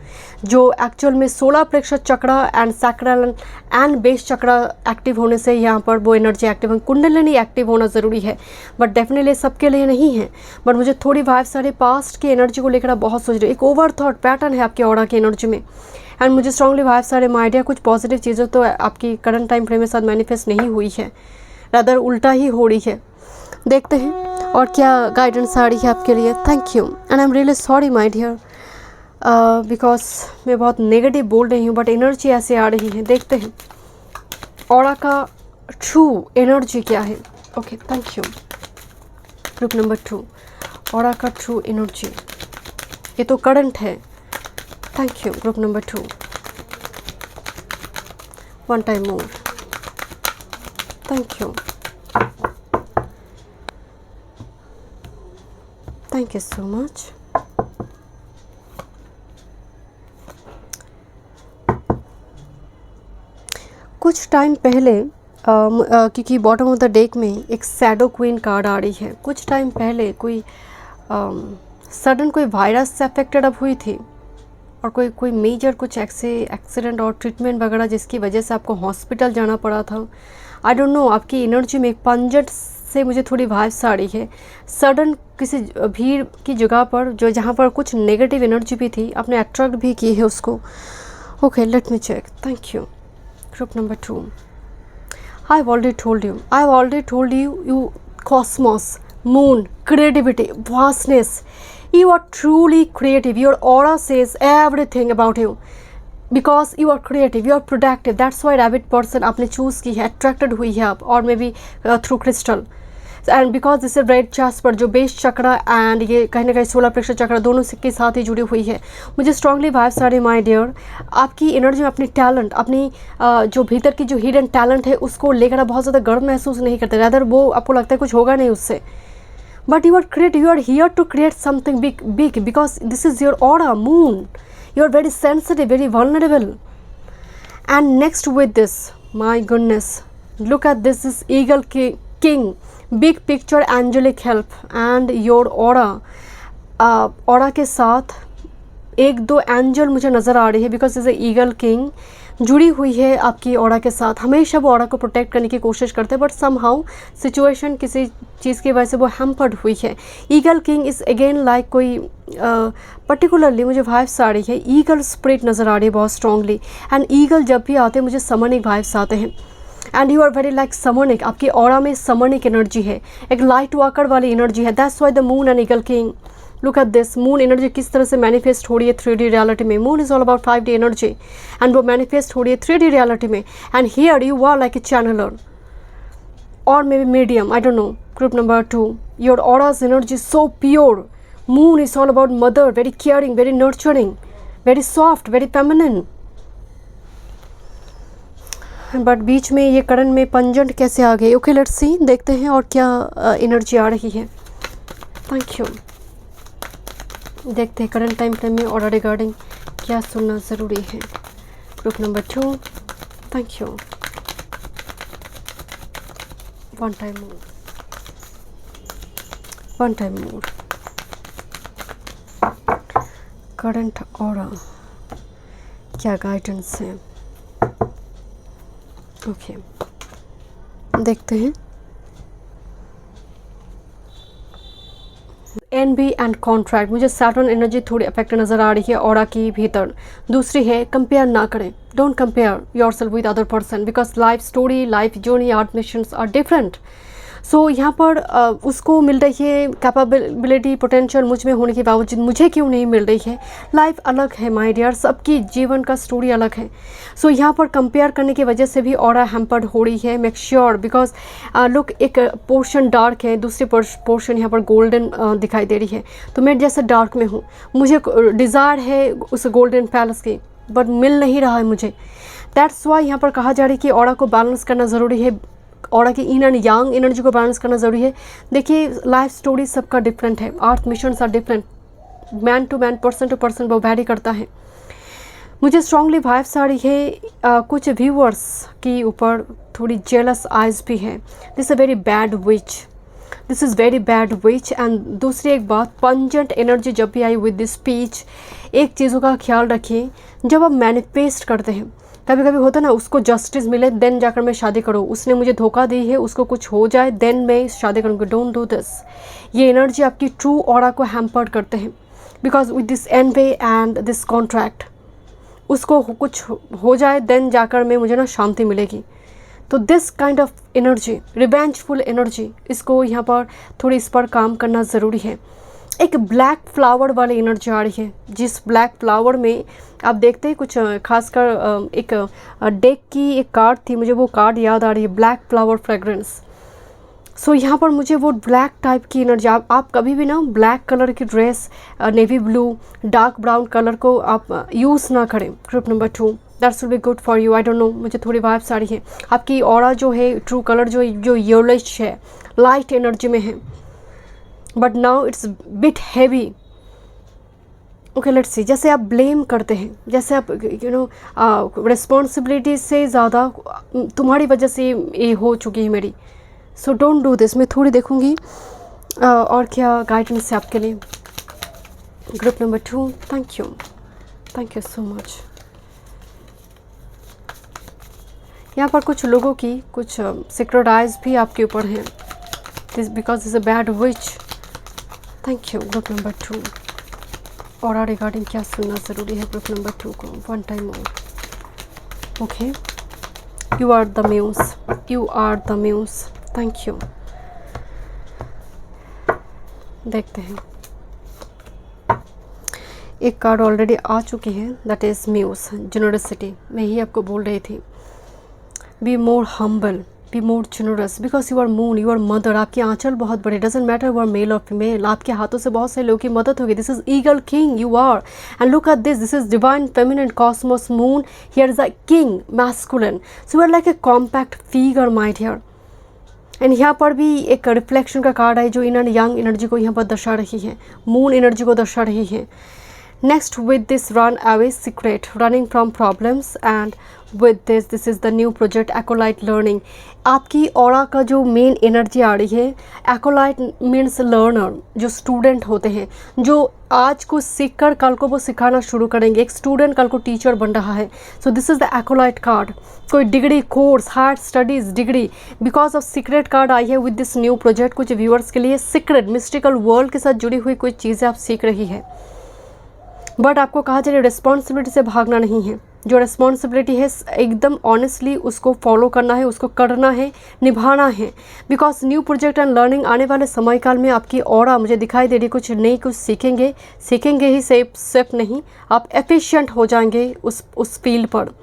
जो एक्चुअल में 16 प्रेक्षक chakra and sacral and base chakra active होने से यहाँ पर वो एनर्जी एक्टिव है। कुंडलिनी एक्टिव होना ज़रूरी है, बट डेफिनेटली सबके लिए नहीं है। बट मुझे थोड़ी वाइब्स सारे पास्ट की एनर्जी को लेकर आप बहुत सोच रहे, एक ओवर थॉट पैटर्न है आपकी ऑरा की एनर्जी में। एंड मुझे स्ट्रांगली वाइब्स सारे आइडिया, कुछ पॉजिटिव चीज़ें तो आपकी करंट टाइम फ्रेम में साथ मैनिफेस्ट नहीं हुई है, रादर उल्टा ही हो रही है। देखते हैं और क्या गाइडेंस आ रही है आपके लिए। Thank you and I am really sorry my dear, because मैं बहुत नेगेटिव बोल रही हूँ, बट एनर्जी ऐसे आ रही है। देखते हैं ऑरा का ट्रू एनर्जी क्या है। Okay, thank you. Group number 2 aura का ट्रू एनर्जी, ये तो करंट है। Thank you. Group number 2 one time more. Thank you. Thank you so much. कुछ टाइम पहले क्योंकि बॉटम ऑफ द डेक में एक शैडो क्वीन कार्ड आ रही है, कुछ टाइम पहले कोई सडन कोई वायरस से अफेक्टेड अब हुई थी और कोई मेजर कुछ एक्सीडेंट और ट्रीटमेंट वगैरह जिसकी वजह से आपको हॉस्पिटल जाना पड़ा था। आई डोंट नो, आपकी एनर्जी में एक पंजट से मुझे थोड़ी वाइब्स आ रही है। सडन किसी भीड़ की जगह पर जो जहाँ पर कुछ नेगेटिव एनर्जी भी थी आपने अट्रैक्ट भी की है उसको। Okay, let me check. Thank you. Group number 2, I've already told you, you cosmos, moon, creativity, vastness. You are truly creative. Your aura says everything about you. Because you are creative, you are productive. That's why rabbit person आपने choose की है, attracted हुई है आप, और maybe through crystal. And because this red jasper जो base चक्र and ये कहीं ना कहीं सोलर प्लेक्सस चक्र दोनों के साथ ही जुड़ी हुई है। मुझे स्ट्रांगली वाइब्स आ रही माय डियर, आपकी एनर्जी में अपनी टैलेंट, अपनी जो भीतर की जो हिडन टैलेंट है उसको लेकर आप बहुत ज़्यादा गर्व महसूस नहीं करते, रादर वो आपको लगता है कुछ होगा नहीं उससे। But you are creative, you are here to create something big because this is your aura moon. You are very sensitive, very vulnerable. And next with this, my goodness, look at this is eagle king, big picture, angelic help and your aura के साथ एक दो angel मुझे नज़र आ रही है because is a eagle king जुड़ी हुई है आपकी ऑरा के साथ। हमेशा वो ऑरा को प्रोटेक्ट करने की कोशिश करते हैं बट समहाउ सिचुएशन किसी चीज़ की वजह से वो हैम्पर्ड हुई है। Eagle king is again like कोई पर्टिकुलरली मुझे वाइब्स आ रही है, ईगल स्पिरिट नज़र आ रही है बहुत स्ट्रांगली। एंड ईगल जब भी आते हैं मुझे समनिक वाइब्स आते हैं। And you are very like shamanic, आपकी ऑरा में समनिक एनर्जी है, एक लाइट वॉकर वाली एनर्जी है। That's why the moon and eagle king. Look at this, moon energy किस तरह से मैनिफेस्ट हो रही है 3D रियलिटी में। Moon is all about 5D energy and वो मैनिफेस्ट हो रही है 3D रियलिटी में। And here you are like a channeler और maybe medium, I don't know. Group number 2, your aura's energy so pure. Moon is all about mother, very caring, very nurturing, very soft, very feminine. But बीच में ये current में pungent कैसे आ गए। Okay, let's see, देखते हैं और क्या एनर्जी आ रही है। Thank you. देखते हैं करंट टाइम फ्रेम में और रिगार्डिंग क्या सुनना ज़रूरी है। Group number 2, thank you. One time more. Current aura क्या गाइडेंस है। ओके, देखते हैं। एनवी एंड कॉन्ट्रैक्ट, मुझे सैटर्न एनर्जी थोड़ी अफेक्ट नज़र आ रही है ऑरा की भीतर। दूसरी है कंपेयर ना करें, don't compare yourself with other person because life story, life journey, art missions are different. So यहाँ पर उसको मिल रही है कैपेबिलिटी, पोटेंशियल मुझ में होने के बावजूद मुझे क्यों नहीं मिल रही है। लाइफ अलग है माय डियर, सबकी जीवन का स्टोरी अलग है। सो यहाँ पर कंपेयर करने की वजह से भी ऑरा हैम्पर्ड हो रही है। मेक श्योर बिकॉज लुक, एक पोर्शन डार्क है, दूसरी पोर्शन यहाँ पर गोल्डन दिखाई दे रही है। तो मैं जैसे डार्क में हूँ, मुझे डिज़ायर है उस गोल्डन पैलेस की बट मिल नहीं रहा है मुझे। दैट्स वाई यहाँ पर कहा जा रहा है कि ऑरा को बैलेंस करना ज़रूरी है, ऑरा की इन एंड यांग एनर्जी को बैलेंस करना ज़रूरी है। देखिए, लाइफ स्टोरी सबका डिफरेंट है, art missions are different, man to man, person to person वो वैरी करता है। मुझे स्ट्रांगली वाइब्स आ रही है कुछ व्यूअर्स की ऊपर थोड़ी जेलस आइज़ भी है। This a very bad which, this is very bad which. And दूसरी एक बात, पंजेंट एनर्जी जब भी आई विद दिस स्पीच, एक चीज़ों का ख्याल रखिए, जब आप मैनिफेस्ट करते हैं कभी कभी होता ना, उसको जस्टिस मिले देन जाकर मैं शादी करूँ, उसने मुझे धोखा दी है, उसको कुछ हो जाए देन मैं शादी करूँगी। Don't do this. ये एनर्जी आपकी ट्रू ऑरा को हैम्पर्ड करते हैं because with this envy and this contract, उसको कुछ हो जाए देन जाकर मैं मुझे ना शांति मिलेगी। तो this kind of energy, revengeful energy, इसको यहाँ पर थोड़ी इस पर काम करना ज़रूरी है। एक ब्लैक फ्लावर वाली एनर्जी आ रही है, जिस ब्लैक फ्लावर में आप देखते हैं कुछ खासकर एक डेक की एक कार्ड थी, मुझे वो कार्ड याद आ रही है, ब्लैक फ्लावर फ्रेग्रेंस। सो यहाँ पर मुझे वो ब्लैक टाइप की एनर्जी, आप कभी भी ना ब्लैक कलर की dress, navy blue, dark brown colour को आप यूज़ ना करें। Group number 2, that's will be good for you. I don't know, मुझे थोड़ी वाइब्स आ रही है। आपकी ऑरा जो है, ट्रू कलर जो येलोइश है, लाइट एनर्जी में है, but now it's bit heavy. Okay let's सी, जैसे आप ब्लेम करते हैं, जैसे आप रिस्पॉन्सिबिलिटी से ज़्यादा तुम्हारी वजह से ये हो चुकी है मेरी, सो डोंट डू दिस। मैं थोड़ी देखूँगी और क्या गाइडेंस है आपके लिए। Group number 2, thank you so much. यहाँ पर कुछ लोगों की कुछ सीक्रेट आइज भी आपके ऊपर हैं, this because is a bad which. Thank you group number 2। और रिगार्डिंग क्या सुनना ज़रूरी है ग्रुप नंबर 2 को, वन टाइम और। Okay, you are the muse, you are the muse. Thank you. देखते हैं, एक कार्ड ऑलरेडी आ चुकी है, दैट इज़ म्यूज, जेनरसिटी। मैं ही आपको बोल रही थी, be more humble, be more generous, because you are moon, you are mother. आपके आंचल बहुत बड़े, doesn't matter you are male और फीमेल, आपके हाथों से बहुत से लोगों की मदद होगी। This is eagle king you are, and look at this is divine feminine cosmos moon, here is a king masculine, so you are like a compact figure my dear. And यहाँ पर भी एक रिफ्लेक्शन का card है जो in and young energy को यहाँ पर दर्शा रही है, मून एनर्जी को दर्शा रही है। Next with this run away secret, running from problems, and with this is the new project acolyte learning। आपकी ऑरा का जो मेन एनर्जी आ रही है, acolyte मीन्स लर्नर, जो स्टूडेंट होते हैं, जो आज को सीख कर कल को वो सिखाना शुरू करेंगे। एक स्टूडेंट कल को टीचर बन रहा है, so this is the acolyte card. कोई degree, course, higher studies, degree, because of secret card आई है विद दिस न्यू प्रोजेक्ट। कुछ व्यूअर्स के लिए सीक्रेट मिस्टिकल वर्ल्ड के साथ जुड़ी हुई कोई चीज़ें आप सीख रही है, बट आपको कहा जाए रिस्पॉन्सिबिलिटी से भागना नहीं है। जो रिस्पॉन्सिबिलिटी है एकदम ऑनेस्टली उसको फॉलो करना है, उसको करना है, निभाना है, because new project and learning आने वाले समय काल में आपकी ऑरा मुझे दिखाई दे रही, कुछ नई कुछ सीखेंगे ही सिर्फ नहीं, आप एफिशिएंट हो जाएंगे उस फील्ड पर,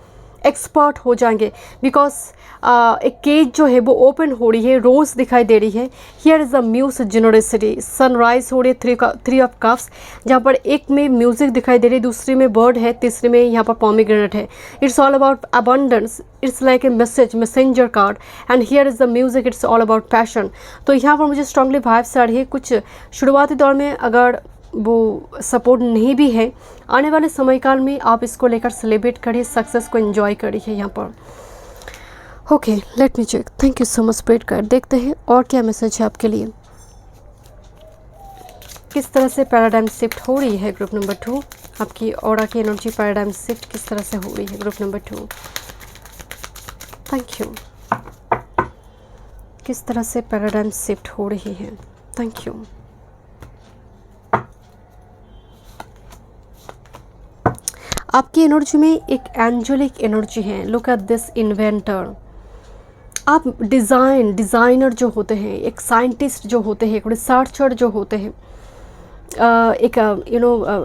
एक्सपर्ट हो जाएंगे। बिकॉज एक केज जो है वो ओपन हो रही है, रोज़ दिखाई दे रही है। Here is a muse generosity, sunrise हो रही है, 3 ऑफ कप्स, जहाँ पर एक में म्यूज़िक दिखाई दे रही है, दूसरी में बर्ड है, तीसरी में यहाँ पर पॉमीग्रेनेट है। It's all about abundance, it's like a messenger card, and here is the music, it's all about passion. तो यहाँ पर मुझे स्ट्रांगली वाइब्स आ रही है। कुछ शुरुआती दौर में अगर वो सपोर्ट नहीं भी है, आने वाले समय काल में आप इसको लेकर सेलिब्रेट करिए, सक्सेस को एंजॉय करिए यहाँ पर। Okay let me check, thank you so much spread कर। देखते हैं और क्या मैसेज है आपके लिए, किस तरह से पैराडाइम शिफ्ट हो रही है ग्रुप नंबर 2, आपकी ऑरा की एनर्जी पैराडाइम शिफ्ट किस तरह से हो रही है ग्रुप नंबर 2। थैंक यू, किस तरह से पैराडाइम शिफ्ट हो रही है। Thank you. आपकी एनर्जी में एक एंजेलिक एनर्जी है। Look at this inventor. आप डिज़ाइनर जो होते हैं, एक साइंटिस्ट जो होते हैं, एक रिसर्चर जो होते हैं, एक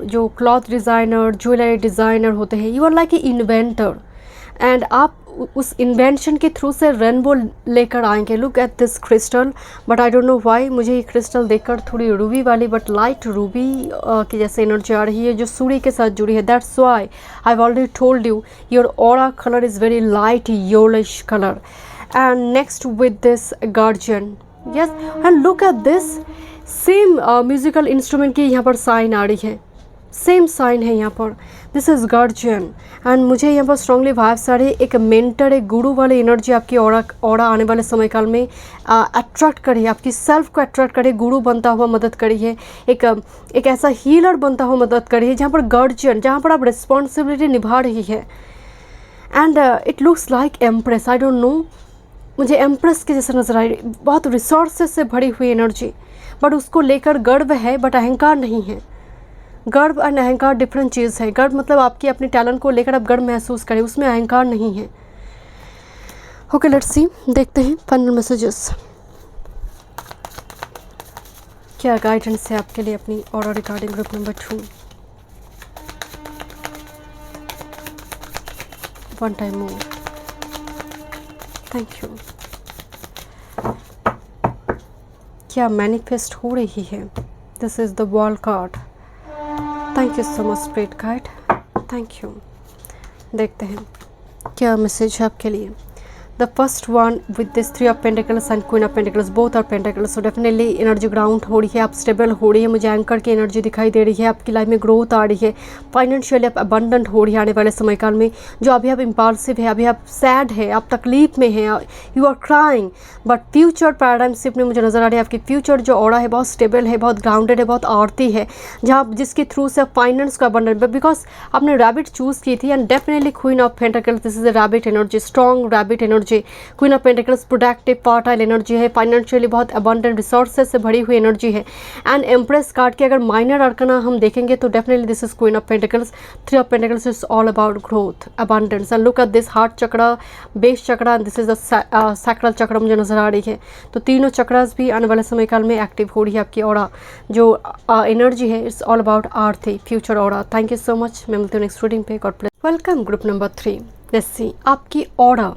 जो क्लॉथ डिज़ाइनर, ज्वेलरी डिज़ाइनर होते हैं, you are like an inventor, and आप उस इन्वेंशन के थ्रू से रेनबो लेकर आएंगे। Look at this crystal, but I don't know why मुझे ये क्रिस्टल देखकर थोड़ी रूबी वाली बट लाइट रूबी की जैसे एनर्जी आ रही है जो सूर्य के साथ जुड़ी है। That's why I have already told you your aura colour is very light yellowish colour. And next with this guardian, yes, and look at this same musical instrument की यहाँ पर साइन आ रही है, सेम साइन है यहाँ पर, this is guardian. And मुझे यहाँ पर स्ट्रांगली वाइब्स आ रही है, एक मेंटर, एक गुरु वाली एनर्जी आपकी ऑरा आने वाले समय काल में अट्रैक्ट करिए, आपकी सेल्फ को अट्रैक्ट करिए, गुरु बनता हुआ मदद करिए, एक ऐसा हीलर बनता हुआ मदद करिए जहाँ पर गार्जियन, जहाँ पर आप रिस्पॉन्सिबिलिटी निभा रही है। And it looks like empress, I don't know, मुझे एम्प्रेस के जैसे नजर आ रही, बहुत रिसोर्सेस से भरी हुई एनर्जी, बट उसको लेकर गर्व है बट अहंकार नहीं है। गर्व और अहंकार डिफरेंट चीज़ है। गर्व मतलब आपकी अपने टैलेंट को लेकर आप गर्व महसूस करें, उसमें अहंकार नहीं है। ओके लेट्स सी, देखते हैं फाइनल मैसेजेस क्या गाइडेंस है आपके लिए अपनी aura regarding group number 2। One time more, thank you. क्या मैनिफेस्ट हो रही है, this is the wall card. Thank you so much spirit guide, thank you. देखते हैं क्या मैसेज है आपके लिए। the first one with this 3 of Pentacles and Queen of Pentacles, both are Pentacles, so definitely energy ground हो रही है, आप स्टेबल हो रही है, मुझे एंकर की एनर्जी दिखाई दे रही है, आपकी लाइफ में ग्रोथ आ रही है, फाइनेंशियली आप अबंडेंट हो रही है आने वाले समय काल में। जो अभी आप इम्पल्सिव है, अभी आप सैड है, आप तकलीफ में हैं, you are crying, but future paradigm shift में मुझे नज़र आ रही है आपकी फ्यूचर जो ऑरा है बहुत स्टेबल है, बहुत ग्राउंडेड है, बहुत आरती है, जहाँ जिसके थ्रू से आप फाइनेंस को अबंडेंट, बिकॉज आपने रैबिट चूज़ की थी। And definitely queen of pentacles, this is a rabbit energy, strong rabbit energy. Queen of pentacles productive fertile energy है, फाइनेंशियली बहुत अबंडेंट रिसोर्सेज से भरी हुई एनर्जी है। एंड एम्प्रेस कार्ड के अगर माइनर अर्कना हम देखेंगे तो definitely this is queen of pentacles. 3 of pentacles is all about growth, abundance. And look at this heart chakra, base chakra, this is the sacral chakra मुझे नजर आ रही है। तो तीनों चक्रास भी आने वाले समय काल में एक्टिव हो रही है आपकी ऑरा जो एनर्जी है, it's all about Aarti, future aura. Thank you so much. मैं मिलती हूँ नेक्स्ट रीडिंग पे। God bless. Welcome group number 3। Let's see आपकी ऑरा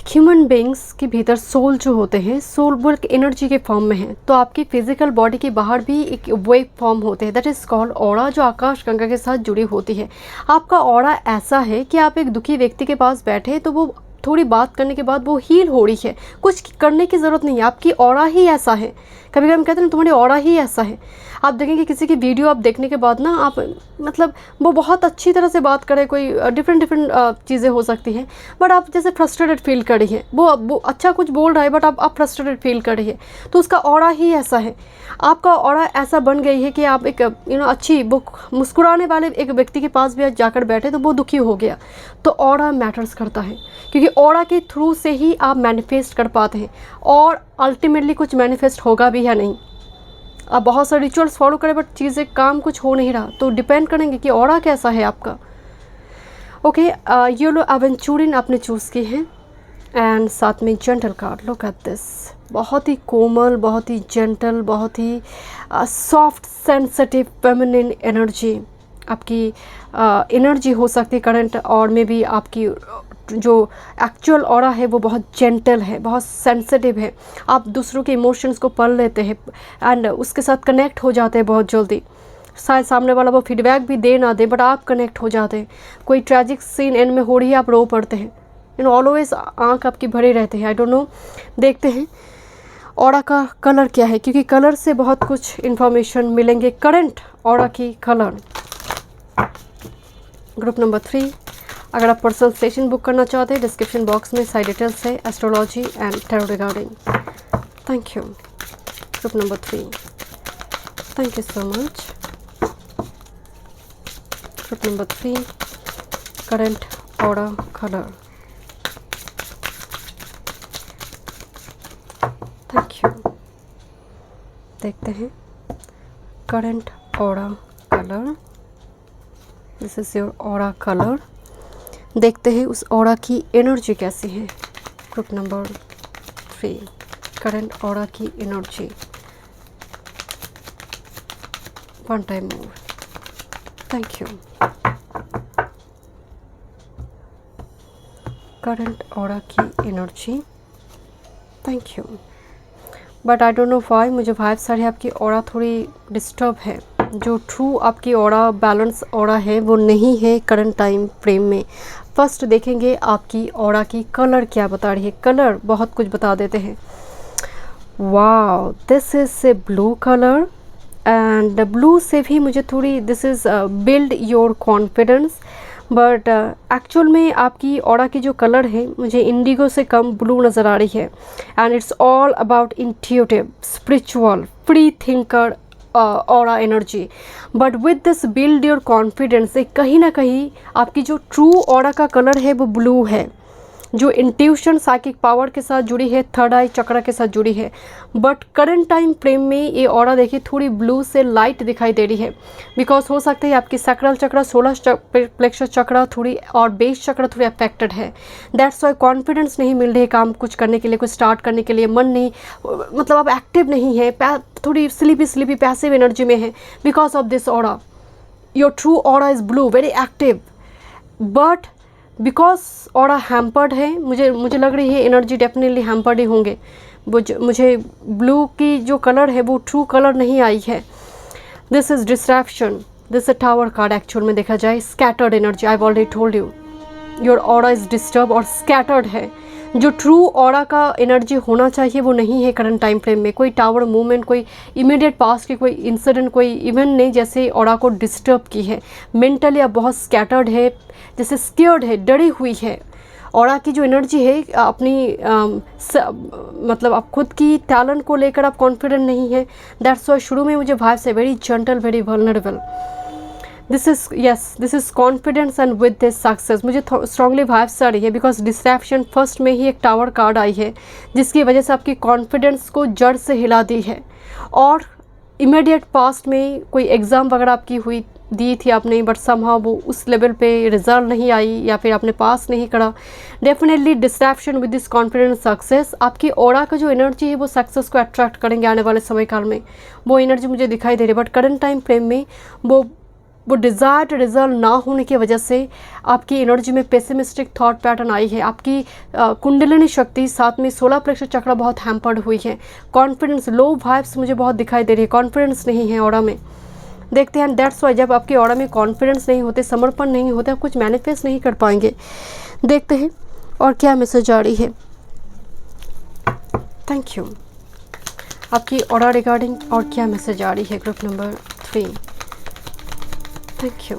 ह्यूमन बींग्स के भीतर सोल जो होते हैं, सोल वो एक एनर्जी के फॉर्म में है, तो आपकी फिजिकल बॉडी के बाहर भी एक वेव फॉर्म होते हैं, दैट इज़ कॉल्ड ऑरा, जो आकाश गंगा के साथ जुड़ी होती है। आपका ऑरा ऐसा है कि आप एक दुखी व्यक्ति के पास बैठे तो वो थोड़ी बात करने के बाद वो हील हो रही है, कुछ करने की ज़रूरत नहीं है, आपकी ऑरा ही ऐसा है। कभी कभी हम कहते हैं ना तुम्हारी ऑरा ही ऐसा है। आप देखेंगे किसी की वीडियो आप देखने के बाद ना, आप मतलब वो बहुत अच्छी तरह से बात करे, कोई डिफरेंट चीज़ें हो सकती हैं, बट आप जैसे फ्रस्ट्रेटेड फील कर रही है, वो अच्छा कुछ बोल रहा है बट आप फ्रस्ट्रेटेड फील कर रही है, तो उसका ऑरा ही ऐसा है। आपका ऑरा ऐसा बन गई है कि आप एक अच्छी वो मुस्कुराने वाले एक व्यक्ति के पास भी जाकर बैठे तो वो दुखी हो गया। तो ऑरा मैटर्स करता है, क्योंकि ऑरा के थ्रू से ही आप मैनिफेस्ट कर पाते हैं, और अल्टीमेटली कुछ मैनिफेस्ट होगा भी या नहीं। आप बहुत सारे रिचुअल्स फॉलो करें बट चीज़ें काम कुछ हो नहीं रहा, तो डिपेंड करेंगे कि ऑरा कैसा है आपका। ओके, ये लो एवेंचुरिन आपने चूज़ की है, एंड साथ में gentle card. Look at this, बहुत ही कोमल, बहुत ही जेंटल, बहुत ही सॉफ्ट, सेंसिटिव, फेमिनिन एनर्जी आपकी एनर्जी हो सकती है करंट, और में भी आपकी जो एक्चुअल ऑरा है वो बहुत जेंटल है, बहुत सेंसिटिव है। आप दूसरों के इमोशंस को पढ़ लेते हैं एंड उसके साथ कनेक्ट हो जाते हैं बहुत जल्दी। शायद सामने वाला वो फीडबैक भी दे ना दे, बट आप कनेक्ट हो जाते हैं। कोई ट्रैजिक सीन एंड में हो रही है, आप रो पड़ते हैं, ऑलवेज आँख आपकी भरे रहते हैं। आई डोंट नो, देखते हैं ऑरा का कलर क्या है, क्योंकि कलर से बहुत कुछ इन्फॉर्मेशन मिलेंगे। करंट ऑरा की कलर। ग्रुप नंबर 3, अगर आप पर्सनल सेशन बुक करना चाहते हैं, डिस्क्रिप्शन बॉक्स में साइड डिटेल्स है, astrology and tarot regarding. Thank you. Group number 3, thank you so much. Group number 3, current aura colour. Thank you. देखते हैं current aura colour, this is your aura colour. देखते हैं उस aura की energy कैसी है। Group number 3, current aura की energy. One time more. Thank you. Current aura की energy. Thank you. But I don't know why, मुझे वाइब्स आ रही है आपकी ऑरा थोड़ी डिस्टर्ब है। जो ट्रू आपकी ऑरा बैलेंस ऑरा है वो नहीं है करंट टाइम फ्रेम में। फर्स्ट देखेंगे आपकी ऑरा की कलर क्या बता रही है। कलर बहुत कुछ बता देते हैं। Wow, this is a blue colour, and blue से भी मुझे थोड़ी, this is build your confidence, but actual में आपकी ऑरा की जो कलर है मुझे इंडिगो से कम ब्लू नज़र आ रही है। And it's all about intuitive, spiritual, free thinker aura energy. But with this build your confidence, कहीं ना कहीं आपकी जो ट्रू ऑरा का कलर है वो ब्लू है, जो इंट्यूशन, साइकिक पावर के साथ जुड़ी है, थर्ड आई चक्र के साथ जुड़ी है। बट करंट टाइम फ्रेम में ये ऑरा देखिए थोड़ी ब्लू से लाइट दिखाई दे रही है, बिकॉज हो सकता है आपकी सैक्रल चक्र, 16 प्लेक्सस चक्र थोड़ी और बेस चक्र थोड़ी अफेक्टेड है। दैट्स वाई कॉन्फिडेंस नहीं मिल रही है काम कुछ करने के लिए, कुछ स्टार्ट करने के लिए, मन नहीं, मतलब आप एक्टिव नहीं है, थोड़ी स्लीपी पैसिव एनर्जी में है because of this aura. Your true aura is blue, very active, but because aura hampered है, मुझे लग रही है एनर्जी डेफिनेटली हैम्पर्ड ही होंगे। मुझे ब्लू की जो कलर है वो ट्रू कलर नहीं आई है। This is distraction, this is tower card actual में देखा जाए। Scattered energy, I already told you, your aura is disturb और स्कैटर्ड है। जो ट्रू ऑरा का एनर्जी होना चाहिए वो नहीं है करंट टाइम फ्रेम में। कोई टावर मूवमेंट, कोई इमीडिएट पास्ट की कोई इंसिडेंट, कोई इवेंट नहीं जैसे ऑरा को डिस्टर्ब की है। मेंटली आप बहुत स्कैटर्ड है, जैसे स्केयर्ड है, डरी हुई है। ऑरा की जो एनर्जी है अपनी मतलब आप खुद की टैलेंट को लेकर आप कॉन्फिडेंट नहीं है। दैट्स वाई शुरू में मुझे वाइब्स है very gentle, very vulnerable. This is confidence and with this success. मुझे स्ट्रांगली वाइब्स आ रही है बिकॉज डिस्ट्रैक्शन फर्स्ट में ही एक टावर कार्ड आई है जिसकी वजह से आपकी कॉन्फिडेंस को जड़ से हिला दी है। और इमीडिएट पास्ट में कोई एग्ज़ाम वगैरह आपकी दी थी आपने, बट समहाउ वो उस लेवल पे रिजल्ट नहीं आई या फिर आपने पास नहीं करा। Definitely distraction with this confidence success, आपकी ऑरा का जो एनर्जी है वो सक्सेस को अट्रैक्ट करेंगे आने वाले समय काल में। वो एनर्जी मुझे दिखाई दे रही है, बट करंट टाइम फ्रेम में वो डिज़ायर्ड रिजल्ट ना होने की वजह से आपकी एनर्जी में पेसिमिस्टिक थॉट पैटर्न आई है। आपकी कुंडलिनी शक्ति साथ में 16 प्रेक्षर चक्र बहुत हैम्पर्ड हुई है। कॉन्फिडेंस, लो वाइब्स मुझे बहुत दिखाई दे रही है, कॉन्फिडेंस नहीं है ऑरा में। देखते हैं, दैट्स वाई जब आपके ऑरा में कॉन्फिडेंस नहीं होते, समर्पण नहीं होते, आप कुछ मैनिफेस्ट नहीं कर पाएंगे। देखते हैं और क्या मैसेज आ रही है। Thank you. आपकी ऑरा रिगार्डिंग और क्या मैसेज आ रही है group number 3। Thank you.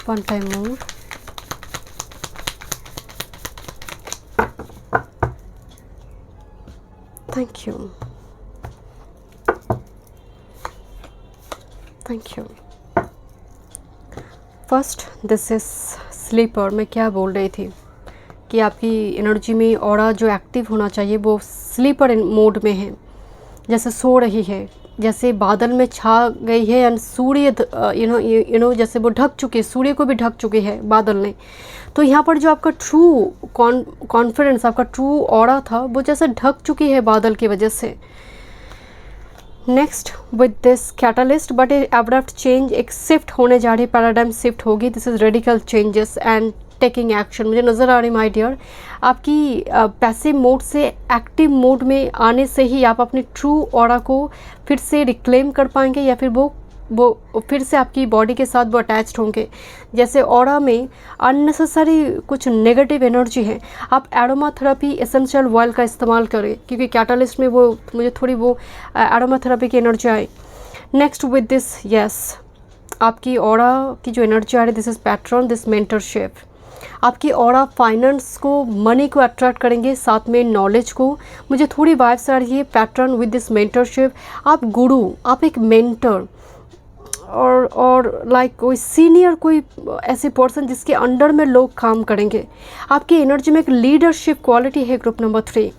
One time more. Thank you. Thank you. First, this is sleeper. मैं क्या बोल रही थी कि आपकी एनर्जी में ऑरा जो एक्टिव होना चाहिए वो स्लीपर मोड में है, जैसे सो रही है, जैसे बादल में छा गई है एंड सूर्य यू नो जैसे वो ढक चुकी है, सूर्य को भी ढक चुकी है बादल ने। तो यहाँ पर जो आपका ट्रू कॉन्फिडेंस, आपका ट्रू ऑरा था वो जैसे ढक चुकी है बादल की वजह से। Next, with this catalyst but A abrupt change, एक शिफ्ट होने जा रही, पैराडाइम शिफ्ट होगी। This is radical changes and taking action. मुझे नज़र आ रही माय डियर, आपकी पैसिव मोड से एक्टिव मोड में आने से ही आप अपनी ट्रू ऑरा को फिर से रिक्लेम कर पाएंगे या फिर वो फिर से आपकी बॉडी के साथ वो अटैच्ड होंगे। जैसे ऑरा में अननेसेसरी कुछ नेगेटिव एनर्जी है, आप एरोमा थेरेपी एसेंशियल ऑयल का इस्तेमाल करें, क्योंकि कैटलिस्ट में वो मुझे थोड़ी वो एरोमा थेरेपी की energy I. Next, with this आपकी ऑरा की जो एनर्जी आ रही है, this is pattern, this mentorship. आपकी ऑरा फाइनेंस को, मनी को अट्रैक्ट करेंगे, साथ में नॉलेज को। मुझे थोड़ी वाइब्स आ रही है पैटर्न विद दिस मेंटरशिप। आप गुरु, आप एक मेंटर और लाइक कोई सीनियर, कोई ऐसी पर्सन जिसके अंडर में लोग काम करेंगे। आपकी एनर्जी में एक लीडरशिप क्वालिटी है ग्रुप नंबर 3।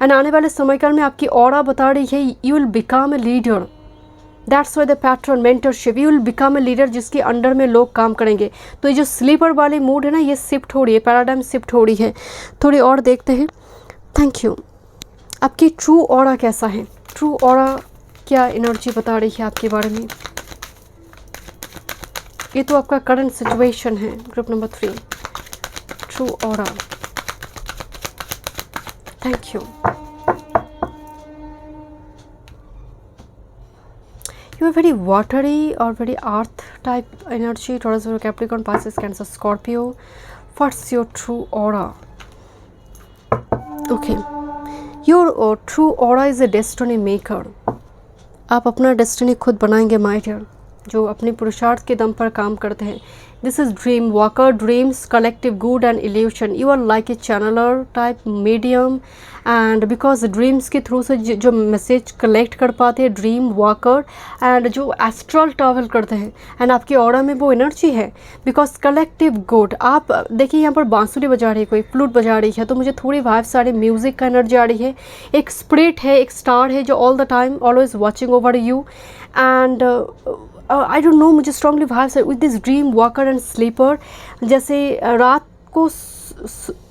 एंड आने वाले समयकाल में आपकी ऑरा बता रही है you will become a leader. That's why the pattern mentorship, you will become a leader जिसके अंडर में लोग काम करेंगे। तो ये जो स्लीपर वाली मूड है ना, ये शिफ्ट हो रही है, पैराडाइम शिफ्ट हो रही है। थोड़ी और देखते हैं। Thank you. आपकी ट्रू ऑरा कैसा है? ट्रू ऑरा क्या एनर्जी बता रही है आपके बारे में? ये तो आपका करंट सिचुएशन है group number 3। True aura. Thank you. You are very watery or very earth type energy, Taurus, Capricorn, Pisces, Cancer, Scorpio. What's your true aura? Okay, your true aura is a destiny maker. आप अपना destiny खुद बनाएंगे my dear, जो अपने पुरुषार्थ के दम पर काम करते हैं। This is dream walker, dreams, collective good and illusion. You are like a channeler type medium, and because dreams के थ्रू से जो मैसेज कलेक्ट कर पाते हैं, ड्रीम वॉकर, एंड जो एस्ट्रल ट्रैवल करते हैं, एंड आपकी ऑरा में वो एनर्जी है बिकॉज कलेक्टिव गुड। आप देखिए यहाँ पर बांसुरी बजा रही है, कोई फ्लूट बजा रही है, तो मुझे थोड़ी वाइब्स आ रही है, म्यूज़िक का एनर्जी आ रही है। एक स्पिरिट है, एक स्टार है जो all the time always watching over you. And I don't know, मुझे स्ट्रांगली वाइब्स है with this dream walker and sleeper. जैसे रात को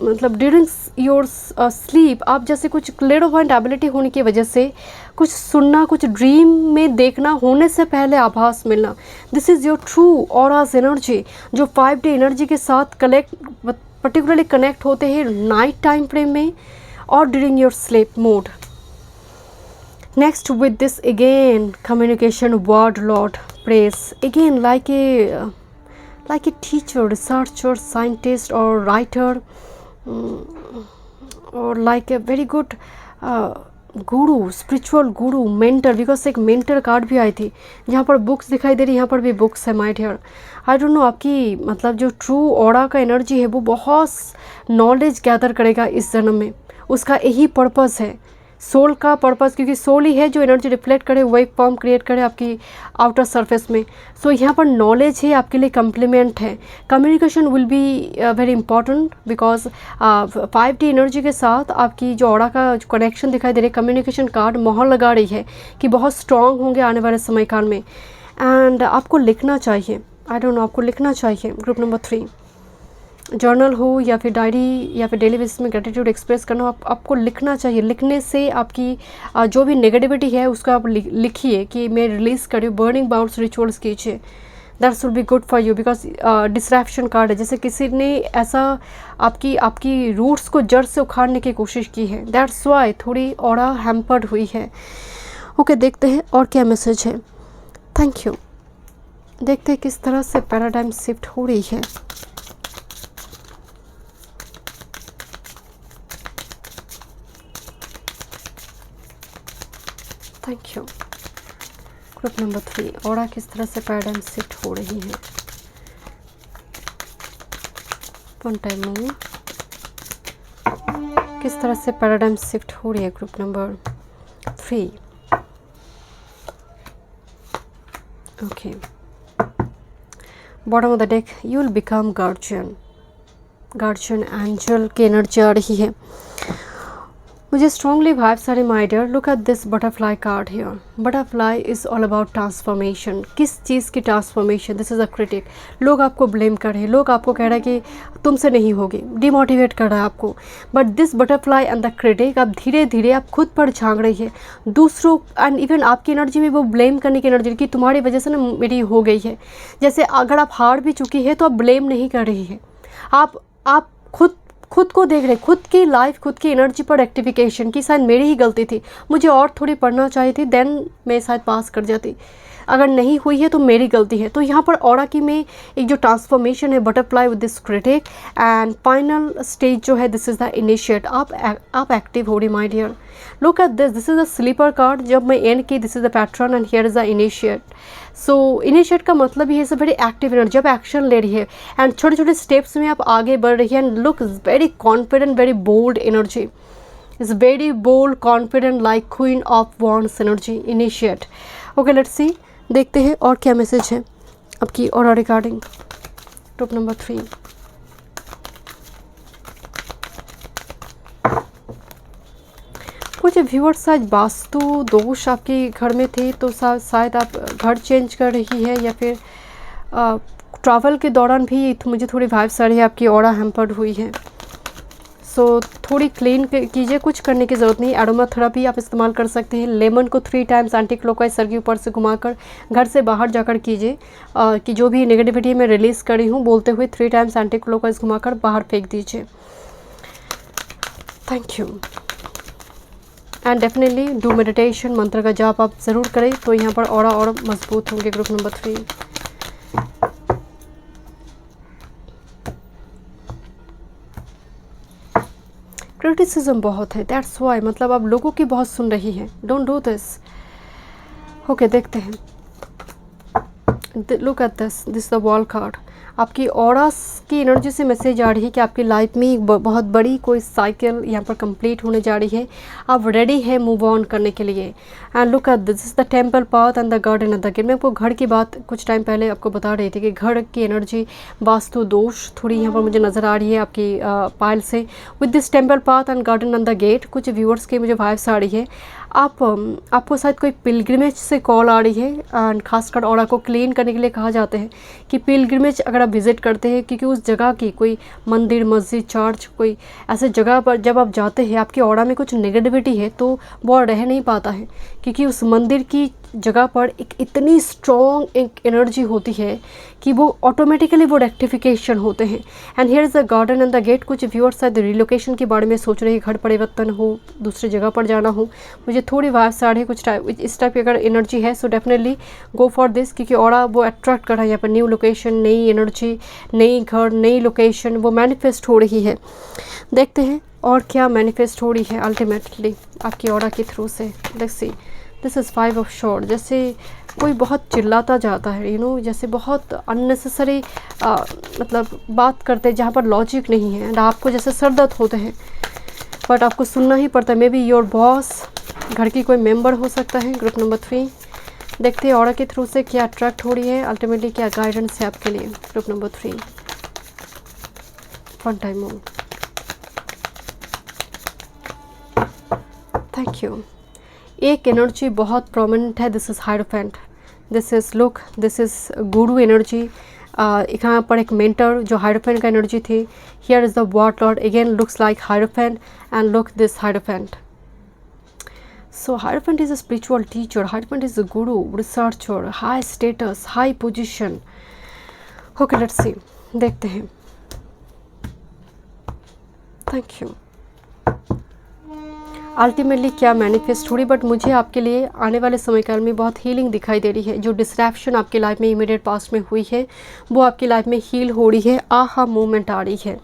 मतलब ड्यूरिंग योर स्लीप आप जैसे कुछ क्लेरोवाइंट एबिलिटी होने की वजह से कुछ सुनना, कुछ ड्रीम में देखना, होने से पहले आभास मिलना। This is your true aura's energy, जो 5D एनर्जी के साथ पर्टिकुलरली कनेक्ट होते हैं नाइट टाइम फ्रेम में और during your sleep mode. Next, with this again communication word Lord praise, again like a like a teacher, researcher, scientist or writer, or like a very good Guru, spiritual Guru, mentor, because एक mentor card भी आई थी। यहाँ पर books दिखाई दे रही है, यहाँ पर भी बुक्स है my dear. I don't know आपकी मतलब जो ट्रू ऑरा का एनर्जी है वो बहुत नॉलेज गैदर करेगा इस जन्म में, उसका यही पर्पस है, सोल का पर्पस, क्योंकि सोल ही है जो एनर्जी रिफ्लेक्ट करे, वेव फॉर्म क्रिएट करे आपकी आउटर सरफेस में। सो यहाँ पर नॉलेज है आपके लिए, कम्प्लीमेंट है। Communication will be very important because 5D energy के साथ आपकी जो ऑरा का जो कनेक्शन दिखाई दे रही है, कम्युनिकेशन कार्ड मोहर लगा रही है कि बहुत स्ट्रॉन्ग होंगे आने वाले समय काल में। एंड आपको लिखना चाहिए, आई डोंट नो, आपको लिखना चाहिए। ग्रुप नंबर 3, जर्नल हो या फिर डायरी या फिर डेली बेसिस में ग्रेटिट्यूड एक्सप्रेस करना हो, आपको लिखना चाहिए। लिखने से आपकी जो भी नेगेटिविटी है उसको आप लिखिए कि मैं रिलीज़ करूँ, बर्निंग बाउंड्स रिचुअल्स कीजिए, that's will be good for you. Because distraction card है, जैसे किसी ने ऐसा आपकी रूट्स को जड़ से उखाड़ने की कोशिश की है, दैट्स वाई थोड़ी ऑरा हैम्पर्ड हुई है। ओके, देखते हैं और क्या मैसेज है। Thank you. देखते हैं किस तरह से पैराडाइम शिफ्ट हो रही है। Thank you. Group number 3, aura किस तरह से पैराडाइम शिफ्ट हो रही है। वन टाइम मूव, किस तरह से पैराडाइम शिफ्ट हो रही है group number 3। Okay, bottom of the deck, you will become guardian angel की एनर्जी आ रही है। मुझे स्ट्रॉन्गली वाइब्स आ रही my dear. Look at this butterfly card here. Butterfly is all about transformation. किस चीज़ की transformation? This is a critic. लोग आपको ब्लेम कर रहे हैं, लोग आपको कह रहे हैं कि तुमसे नहीं होगी, डिमोटिवेट कर रहा है आपको। But this butterfly and the critic, अब धीरे धीरे आप खुद पर झांक रही है, दूसरों एंड इवन आपकी एनर्जी में वो ब्लेम करने की एनर्जी कि तुम्हारी वजह से ना मेरी हो गई है। जैसे अगर आप हार भी चुकी है तो आप ब्लेम नहीं कर रही है, आप खुद को देख रहे, खुद की लाइफ, खुद की एनर्जी पर रेक्टिफिकेशन की शायद मेरी ही गलती थी, मुझे और थोड़ी पढ़ना चाहिए थी, देन मैं शायद पास कर जाती, अगर नहीं हुई है तो मेरी गलती है। तो यहाँ पर ऑरा की में एक जो ट्रांसफॉर्मेशन है, butterfly with this critic and final stage जो है, दिस इज़ द इनिशिएट। आप एक्टिव हो रही my dear. Look at this is the sleeper card. जब मैं एंड की, this is the pattern and here is the initiate. So initiate का मतलब ये is a very active energy, आप एक्शन ले रही है एंड छोटे छोटे स्टेप्स में आप आगे बढ़ रही है। And look very confident, very bold energy, is very bold, confident, like queen of wands energy, initiate. Okay, let's see, देखते हैं और क्या मैसेज है आपकी ऑरा रिगार्डिंग ग्रुप नंबर 3। कुछ व्यूअर्स शायद वास्तु दोष आपके घर में थे, तो शायद आप घर चेंज कर रही है या फिर ट्रैवल के दौरान भी मुझे थोड़ी वाइब्स आ रही है आपकी ऑरा हैम्पर्ड हुई है। सो थोड़ी क्लीन कीजिए, कुछ करने की ज़रूरत नहीं। एरोमा थेरेपी आप इस्तेमाल कर सकते हैं। लेमन को 3 टाइम्स एंटी क्लॉकवाइज सर के ऊपर से घुमाकर घर से बाहर जाकर कीजिए कि जो भी नेगेटिविटी मैं रिलीज़ करी हूँ बोलते हुए 3 टाइम्स एंटी क्लॉकवाइज घुमाकर बाहर फेंक दीजिए। Thank you. And definitely do meditation, मंत्र का जाप आप ज़रूर करें, तो यहाँ पर ऑरा और मजबूत होंगे ग्रुप नंबर 3। क्रिटिसिज्म बहुत है, दैट्स वाई, मतलब आप लोगों की बहुत सुन रही है। Don't do this. ओके, देखते हैं। Look at this the wall card. आपकी ऑरा की एनर्जी से मैसेज आ रही है कि आपकी लाइफ में एक बहुत बड़ी कोई साइकिल यहाँ पर कंप्लीट होने जा रही है, आप रेडी है मूव ऑन करने के लिए। And look at this is the temple path and the garden and the gate. मैं आपको घर की बात कुछ टाइम पहले आपको बता रही थी कि घर की एनर्जी, वास्तु दोष थोड़ी यहाँ पर मुझे नज़र आ रही है आपकी पाइल से। With this temple path and garden and the gate, कुछ व्यूअर्स की मुझे वाइब्स आ रही है। आपको शायद कोई पिलग्रिमेज से कॉल आ रही है एंड खासकर ऑरा को क्लीन करने के लिए कहा जाता है कि पिलग्रिमेज अगर आप विज़िट करते हैं, क्योंकि उस जगह की कोई मंदिर, मस्जिद, चर्च, कोई ऐसे जगह पर जब आप जाते हैं, आपकी ऑरा में कुछ नेगेटिविटी है तो वो रह नहीं पाता है, क्योंकि उस मंदिर की जगह पर एक इतनी स्ट्रॉन्ग एक एनर्जी होती है कि वो ऑटोमेटिकली वो रेक्टिफिकेशन होते हैं। And here is the garden and the gate. कुछ व्यूअर्स शायद रिलोकेशन के बारे में सोच रहे हैं, घर परिवर्तन हो, दूसरी जगह पर जाना हो। मुझे थोड़ी वाइब्स आ रही है कुछ टाइप इस टाइप की अगर एनर्जी है, so definitely go for this, क्योंकि ऑरा वो अट्रैक्ट कर रहा है यहाँ पर। न्यू लोकेशन, नई एनर्जी, नई घर, नई लोकेशन वो मैनिफेस्ट हो रही है। देखते हैं और क्या मैनिफेस्ट हो रही है अल्टीमेटली आपकी ऑरा के थ्रू से। Let's see. This is 5 of shard. जैसे कोई बहुत चिल्लाता जाता है, यू नो, जैसे बहुत अननेसेसरी मतलब बात करते हैं जहाँ पर लॉजिक नहीं है, एंड आपको जैसे सर दर्द होते हैं बट आपको सुनना ही पड़ता है। मे बी योर बॉस, घर की कोई मेंबर हो सकता है। ग्रुप नंबर 3 देखते हैं ऑरा के थ्रू से क्या अट्रैक्ट हो रही है, अल्टीमेटली क्या गाइडेंस है आपके लिए। Group number 3 one time more. Thank you. एक एनर्जी बहुत प्रोमिनेंट है, this is hierophant, this is look, this is Guru energy. यहाँ पर एक मेंटर जो हायरोफेंट का एनर्जी थी। Here is the war Lord, again looks like hierophant and look this hierophant. So Hierophant is a spiritual teacher, Hierophant is a guru, researcher, high status, high position. Okay, let's see. देखते हैं। Thank you. Ultimately क्या manifest हो रही, but मुझे आपके लिए आने वाले समय काल में बहुत हीलिंग दिखाई दे रही है। जो डिस्ट्रैक्शन आपकी लाइफ में इमीडिएट पास्ट में हुई है वो आपकी लाइफ में हील हो रही है। आहा मोमेंट आ रही है।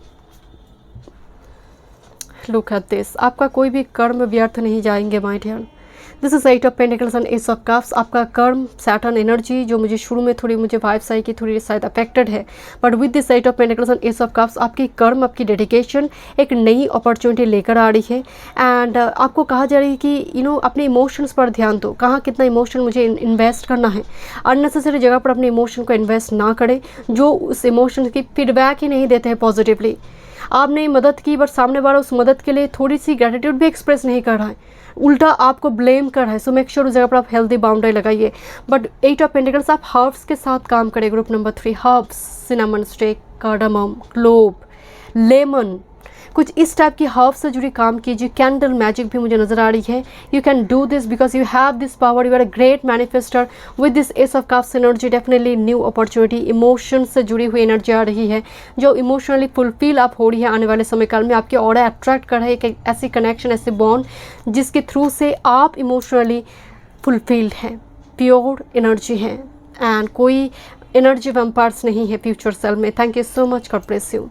Look at this. आपका कोई भी कर्म व्यर्थ नहीं जाएंगे my dear. This is 8 of pentacles and ace of cups. आपका कर्म सैटर्न एनर्जी जो मुझे शुरू में थोड़ी मुझे वाइब्स आई कि थोड़ी शायद अफेक्टेड है, but with this 8 of pentacles and ace of cups आपकी कर्म, आपकी डेडिकेशन एक नई अपॉर्चुनिटी लेकर आ रही है। एंड आपको कहा जा रही है कि यू नो अपने इमोशंस पर ध्यान दो। कहाँ कितना इमोशन मुझे इन्वेस्ट करना है। अननेसेसरी जगह पर अपने इमोशन को इन्वेस्ट ना करें जो उस इमोशन की फीडबैक ही नहीं देते हैं पॉजिटिवली। आपने मदद की बट सामने वाला उस मदद के लिए थोड़ी सी ग्रेटिट्यूड भी एक्सप्रेस नहीं कर रहा है, उल्टा आपको ब्लेम कर रहा है। सो मेक श्योर उस जगह पर आप हेल्दी बाउंड्री लगाइए। बट 8 ऑफ पेंटिकल्स आप हर्ब्स के साथ काम करें। Group number 3 herbs, cinnamon stick, cardamom, clove, lemon, कुछ इस टाइप की हर्ब से जुड़ी काम कीजिए। कैंडल मैजिक भी मुझे नजर आ रही है। You can do this because you have this power, you are a great manifester with this ace of cups energy. Definitely new opportunity, emotion से जुड़ी हुई एनर्जी आ रही है जो इमोशनली फुलफिल आप हो रही है आने वाले समय काल में। आपके ऑरा अट्रैक्ट कर रहा है एक ऐसी कनेक्शन, ऐसे बॉन्ड जिसके थ्रू से आप इमोशनली फुलफिल्ड हैं, प्योर एनर्जी है, एंड कोई एनर्जी वैम्पायर्स नहीं है फ्यूचर सेल में। Thank you so much, God bless you.